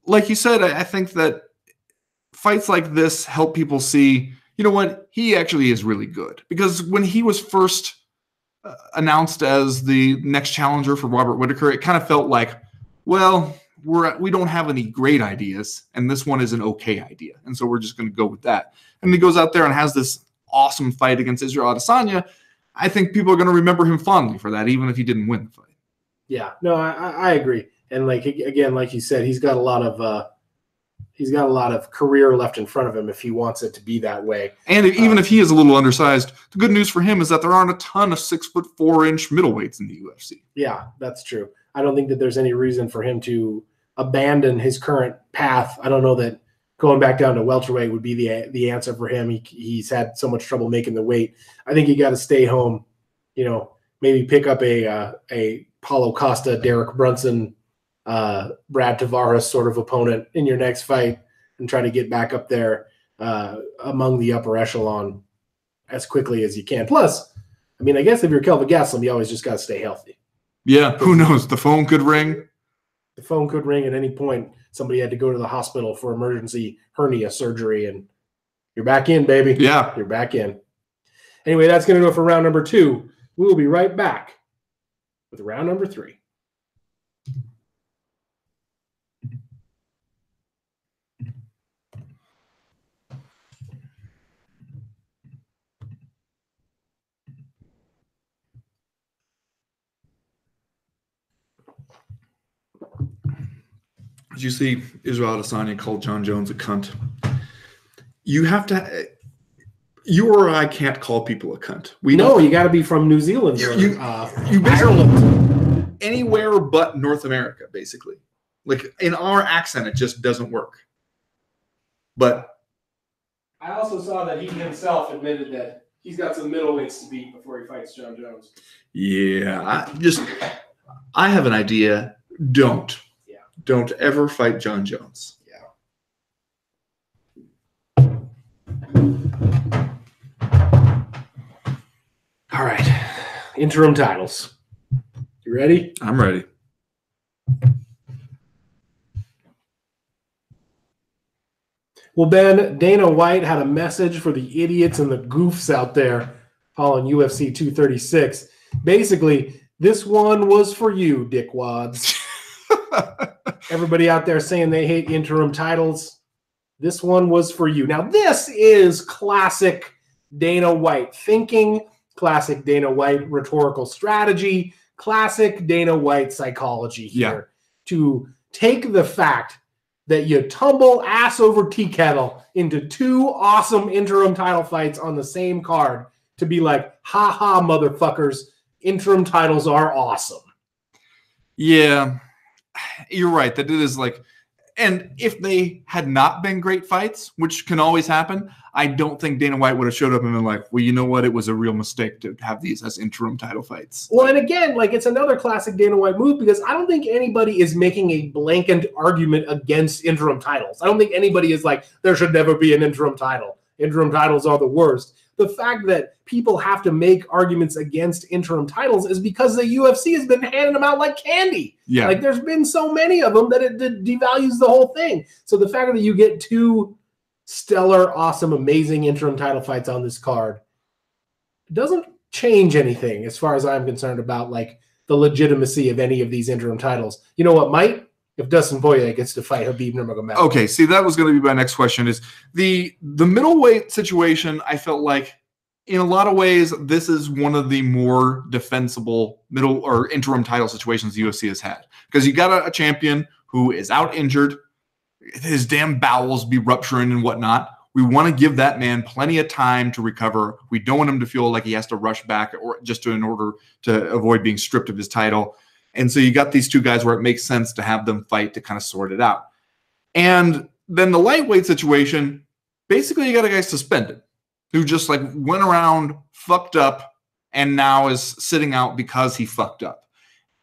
like you said, I think that fights like this help people see, you know what, he actually is really good. Because when he was first announced as the next challenger for Robert Whittaker, it kind of felt like, well, we don't have any great ideas, and this one is an okay idea, and so we're just going to go with that. And he goes out there and has this awesome fight against Israel Adesanya. I think people are going to remember him fondly for that, even if he didn't win the fight. Yeah, no, I agree. And like you said, he's got a lot of career left in front of him if he wants it to be that way. And even if he is a little undersized, the good news for him is that there aren't a ton of 6'4" middleweights in the UFC. Yeah, that's true. I don't think that there's any reason for him to abandon his current path. I don't know that going back down to welterweight would be the answer for him. He's had so much trouble making the weight. I think you got to stay home, maybe pick up a Paulo Costa, Derek Brunson, Brad Tavares sort of opponent in your next fight and try to get back up there among the upper echelon as quickly as you can. Plus, I mean, I guess if you're Kelvin Gastelum, you always just got to stay healthy. Yeah, who knows? The phone could ring. The phone could ring at any point. Somebody had to go to the hospital for emergency hernia surgery, and you're back in, baby. Yeah. You're back in. Anyway, that's going to do it for round number 2. We will be right back with round number 3. Did you see Israel Adesanya called John Jones a cunt? You have to. You or I can't call people a cunt. You got to be from New Zealand or Ireland. Anywhere but North America, basically. Like in our accent, it just doesn't work. But I also saw that he himself admitted that he's got some middleweights to beat before he fights John Jones. Yeah, I have an idea. Don't ever fight John Jones. All right, interim titles. You ready? I'm ready. Well, Ben, Dana White had a message for the idiots and the goofs out there following UFC 236. Basically, this one was for you, dickwads. Everybody out there saying they hate interim titles, this one was for you. Now, this is classic Dana White thinking, classic Dana White rhetorical strategy, classic Dana White psychology here. To take the fact that you tumble ass over tea kettle into two awesome interim title fights on the same card to be like, ha ha, motherfuckers, interim titles are awesome. Yeah, you're right. That it is like, and if they had not been great fights, which can always happen, I don't think Dana White would have showed up and been like, well, you know what? It was a real mistake to have these as interim title fights. Well, and again, like it's another classic Dana White move because I don't think anybody is making a blanket argument against interim titles. I don't think anybody is like, there should never be an interim title. Interim titles are the worst. The fact that people have to make arguments against interim titles is because the UFC has been handing them out like candy. Yeah. Like there's been so many of them that it devalues the whole thing. So the fact that you get two stellar, awesome, amazing interim title fights on this card doesn't change anything as far as I'm concerned about like the legitimacy of any of these interim titles. You know what might? If Dustin Poirier gets to fight Khabib Nurmagomedov. Okay, see, that was going to be my next question is the middleweight situation. I felt like in a lot of ways, this is one of the more defensible middle or interim title situations the UFC has had because you got a champion who is out injured, his damn bowels be rupturing and whatnot. We want to give that man plenty of time to recover. We don't want him to feel like he has to rush back or just in order to avoid being stripped of his title. And so you got these two guys where it makes sense to have them fight to kind of sort it out. And then the lightweight situation, basically you got a guy suspended who just like went around, fucked up, and now is sitting out because he fucked up.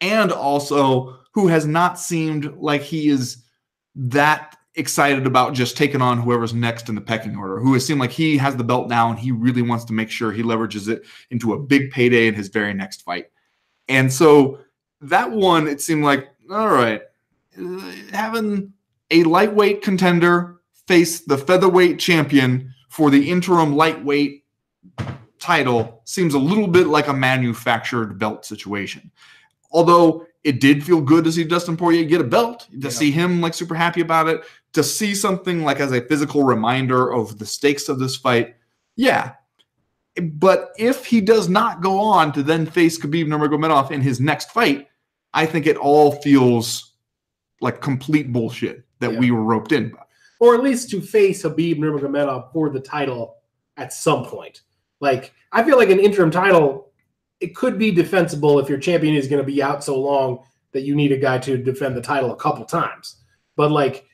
And also who has not seemed like he is that excited about just taking on whoever's next in the pecking order, who has seemed like he has the belt now and he really wants to make sure he leverages it into a big payday in his very next fight. And so that one, it seemed like, all right, having a lightweight contender face the featherweight champion for the interim lightweight title seems a little bit like a manufactured belt situation. Although it did feel good to see Dustin Poirier get a belt, to see him like super happy about it, to see something like as a physical reminder of the stakes of this fight. Yeah. But if he does not go on to then face Khabib Nurmagomedov in his next fight, I think it all feels like complete bullshit that we were roped in by. Or at least to face Khabib Nurmagomedov for the title at some point. Like, I feel like an interim title, it could be defensible if your champion is going to be out so long that you need a guy to defend the title a couple times. But, like,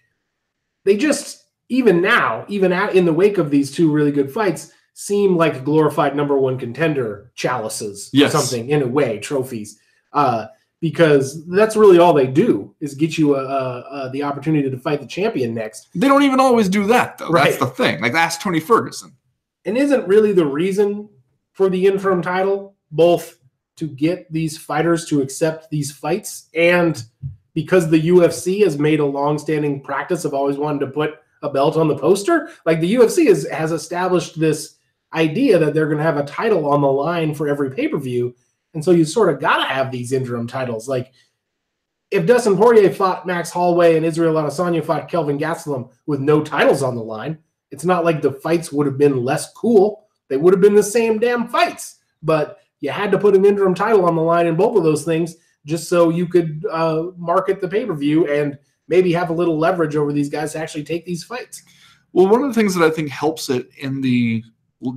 they just, even now, even in the wake of these two really good fights, seem like glorified number one contender chalices or something, in a way, trophies. Because that's really all they do is get you the opportunity to fight the champion next. They don't even always do that, though. Right. That's the thing. Like, ask Tony Ferguson. And isn't really the reason for the interim title both to get these fighters to accept these fights and because the UFC has made a longstanding practice of always wanting to put a belt on the poster? Like, the UFC has established this idea that they're going to have a title on the line for every pay-per-view. And so you sort of got to have these interim titles. Like, if Dustin Poirier fought Max Holloway and Israel Adesanya fought Kelvin Gastelum with no titles on the line, it's not like the fights would have been less cool. They would have been the same damn fights. But you had to put an interim title on the line in both of those things just so you could market the pay-per-view and maybe have a little leverage over these guys to actually take these fights. Well, one of the things that I think helps it in the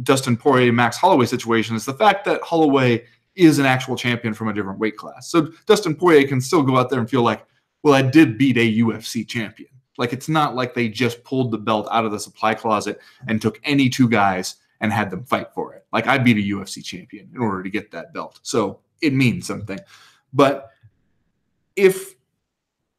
Dustin Poirier Max Holloway situation is the fact that Holloway is an actual champion from a different weight class. So Dustin Poirier can still go out there and feel like, well, I did beat a UFC champion. Like, it's not like they just pulled the belt out of the supply closet and took any two guys and had them fight for it. Like, I beat a UFC champion in order to get that belt. So it means something. But if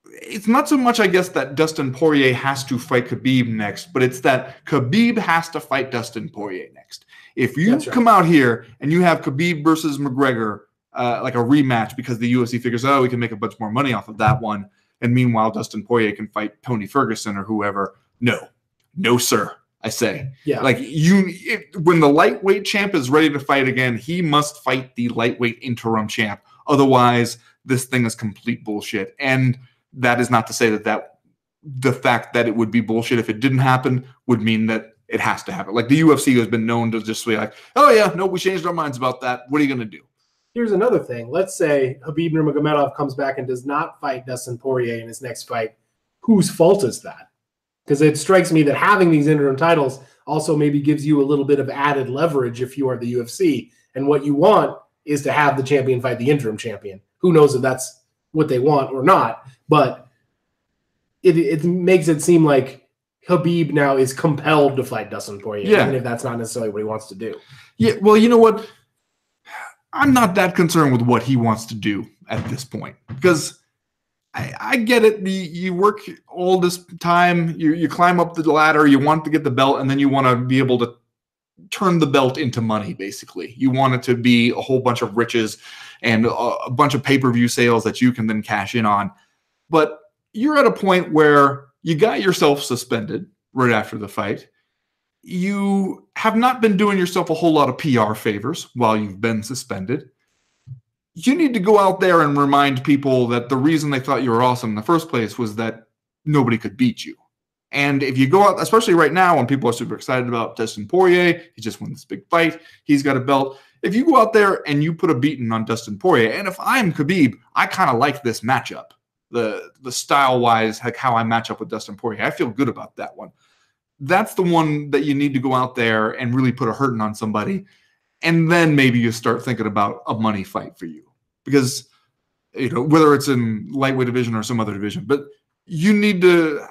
it's not so much, I guess, that Dustin Poirier has to fight Khabib next, but it's that Khabib has to fight Dustin Poirier next. If you come out here and you have Khabib versus McGregor, like a rematch because the UFC figures, oh, we can make a bunch more money off of that one, and meanwhile Dustin Poirier can fight Tony Ferguson or whoever, no, sir, I say. Yeah. Like, when the lightweight champ is ready to fight again, he must fight the lightweight interim champ. Otherwise, this thing is complete bullshit. And that is not to say that the fact that it would be bullshit if it didn't happen would mean that it has to happen. Like, the UFC has been known to just be like, oh yeah, no, we changed our minds about that. What are you going to do? Here's another thing. Let's say Khabib Nurmagomedov comes back and does not fight Dustin Poirier in his next fight. Whose fault is that? Because it strikes me that having these interim titles also maybe gives you a little bit of added leverage if you are the UFC. And what you want is to have the champion fight the interim champion. Who knows if that's what they want or not, but it makes it seem like Khabib now is compelled to fight Dustin Poirier, even if that's not necessarily what he wants to do. Yeah, well, you know what? I'm not that concerned with what he wants to do at this point, because I get it. You work all this time, you climb up the ladder, you want to get the belt, and then you want to be able to turn the belt into money, basically. You want it to be a whole bunch of riches and a bunch of pay-per-view sales that you can then cash in on. But you're at a point where you got yourself suspended right after the fight. You have not been doing yourself a whole lot of PR favors while you've been suspended. You need to go out there and remind people that the reason they thought you were awesome in the first place was that nobody could beat you. And if you go out, especially right now when people are super excited about Dustin Poirier, he just won this big fight, he's got a belt. If you go out there and you put a beating on Dustin Poirier, and if I'm Khabib, I kind of like this matchup, the style-wise, like how I match up with Dustin Poirier. I feel good about that one. That's the one that you need to go out there and really put a hurting on somebody. And then maybe you start thinking about a money fight for you. Because, whether it's in lightweight division or some other division, but you need to,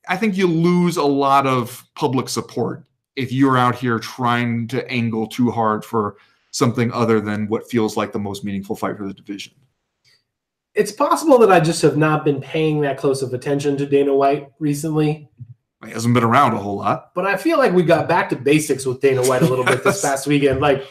I think you lose a lot of public support if you're out here trying to angle too hard for something other than what feels like the most meaningful fight for the division. It's possible that I just have not been paying that close of attention to Dana White recently. He hasn't been around a whole lot. But I feel like we got back to basics with Dana White a little bit this past weekend. Like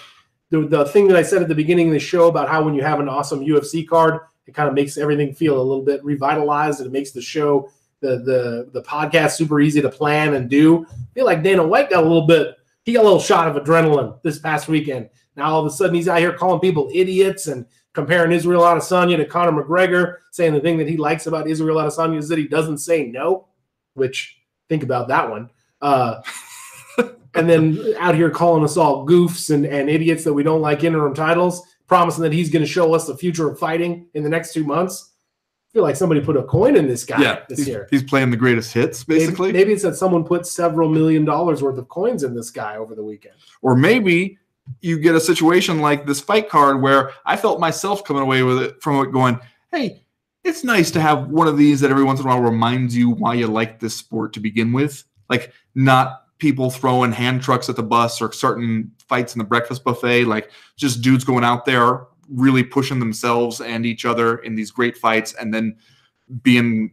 the thing that I said at the beginning of the show about how when you have an awesome UFC card, it kind of makes everything feel a little bit revitalized, and it makes the show, the podcast super easy to plan and do. I feel like Dana White got a little shot of adrenaline this past weekend. Now all of a sudden he's out here calling people idiots and comparing Israel Adesanya to Conor McGregor, saying the thing that he likes about Israel Adesanya is that he doesn't say no, which think about that one. And then out here calling us all goofs and idiots that we don't like interim titles, promising that he's going to show us the future of fighting in the next 2 months. I feel like somebody put a coin in this guy this year. He's playing the greatest hits, basically. Maybe it's that someone put several $1 million worth of coins in this guy over the weekend. Or maybe you get a situation like this fight card where I felt myself coming away with it from it going, hey, it's nice to have one of these that every once in a while reminds you why you like this sport to begin with. Like, not people throwing hand trucks at the bus or starting fights in the breakfast buffet. Like, just dudes going out there really pushing themselves and each other in these great fights and then being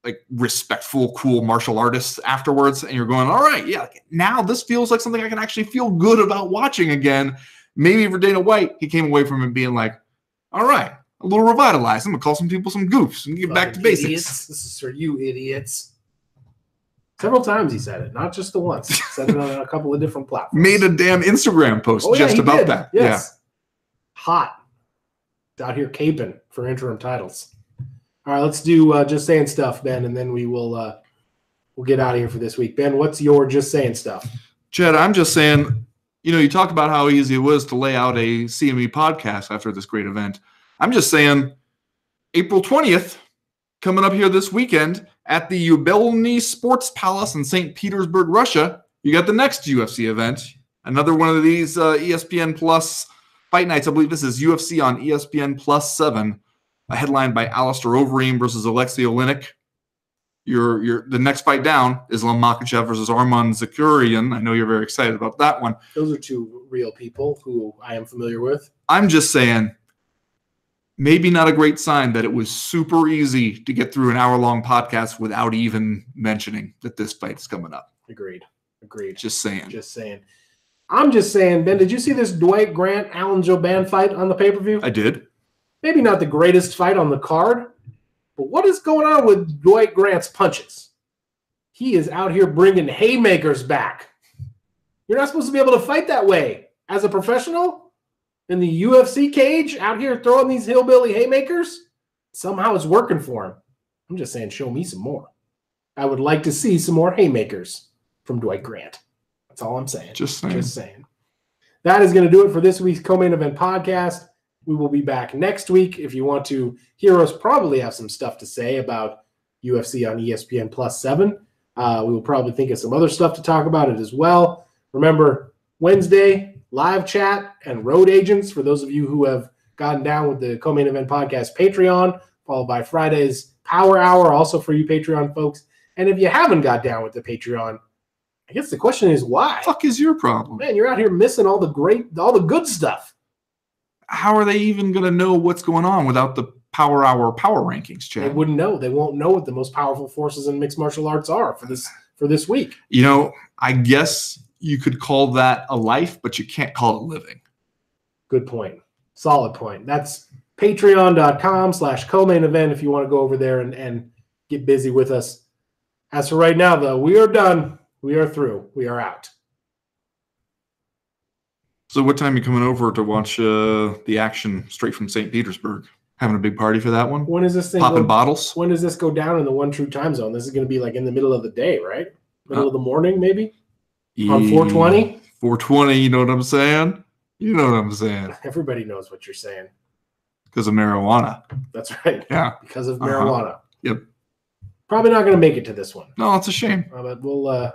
like respectful, cool martial artists afterwards. And you're going, all right, yeah, now this feels like something I can actually feel good about watching again. Maybe for Dana White, he came away from it being like, all right, a little revitalized. I'm going to call some people some goofs and get back to basics. Idiots. This is for you idiots. Several times he said it, not just the once. He said it on a couple of different platforms. Made a damn Instagram post just about that. Yes. Yeah. Hot. Out here caping for interim titles. All right, let's do just saying stuff, Ben, and then we'll get out of here for this week. Ben, what's your just saying stuff? Chad, I'm just saying, you talk about how easy it was to lay out a CME podcast after this great event. I'm just saying, April 20th, coming up here this weekend at the Yubelny Sports Palace in St. Petersburg, Russia, you got the next UFC event. Another one of these ESPN Plus fight nights. I believe this is UFC on ESPN Plus 7, headlined by Alistair Overeem versus Alexei Oleinik. The next fight down, Islam Makhachev versus Arman Zakurian. I know you're very excited about that one. Those are two real people who I am familiar with. I'm just saying, maybe not a great sign that it was super easy to get through an hour-long podcast without even mentioning that this fight is coming up. Agreed. Just saying. I'm just saying, Ben, did you see this Dwight Grant, Alan Jouban fight on the pay-per-view? I did. Maybe not the greatest fight on the card, but what is going on with Dwight Grant's punches? He is out here bringing haymakers back. You're not supposed to be able to fight that way as a professional in the UFC cage, out here throwing these hillbilly haymakers. Somehow it's working for him. I'm just saying, show me some more. I would like to see some more haymakers from Dwight Grant. That's all I'm saying. Just saying. That is going to do it for this week's Co-Main Event podcast. We will be back next week. If you want to hear us probably have some stuff to say about UFC on ESPN Plus 7, we will probably think of some other stuff to talk about it as well. Remember, Wednesday, live chat and road agents for those of you who have gotten down with the Co-Main Event podcast Patreon, followed by Friday's Power Hour, also for you Patreon folks. And if you haven't got down with the Patreon, I guess the question is why? The fuck is your problem? Man, you're out here missing all the good stuff. How are they even going to know what's going on without the Power Hour power rankings, Chad? They wouldn't know. They won't know what the most powerful forces in mixed martial arts are for this week. You know, I guess you could call that a life, but you can't call it living. Good point. Solid point. That's patreon.com/co-main event if you want to go over there and get busy with us. As for right now, though, we are done. We are through. We are out. So what time are you coming over to watch the action straight from St. Petersburg? Having a big party for that one? When is this thing popping bottles? When does this go down in the one true time zone? This is going to be like in the middle of the day, right? Middle of the morning, maybe? On 420? 420, you know what I'm saying? You know what I'm saying. Everybody knows what you're saying. Because of marijuana. That's right. Yeah. Because of marijuana. Yep. Probably not going to make it to this one. No, it's a shame. But we'll...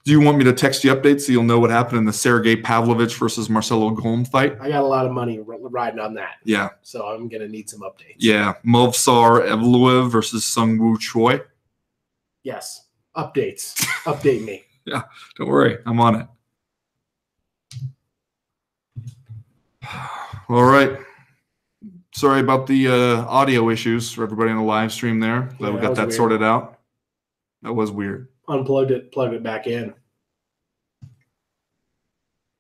Do you want me to text you updates so you'll know what happened in the Sergey Pavlovich versus Marcelo Golm fight? I got a lot of money riding on that. Yeah. So I'm going to need some updates. Yeah. Movsar Evloev versus Sungwoo Choi. Yes. Updates. Update me. Yeah. Don't worry. I'm on it. All right. Sorry about the audio issues for everybody on the live stream there. Glad we got that sorted out. That was weird. Unplugged it, plugged it back in.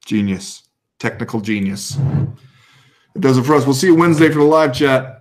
Genius. Technical genius. It does it for us. We'll see you Wednesday for the live chat.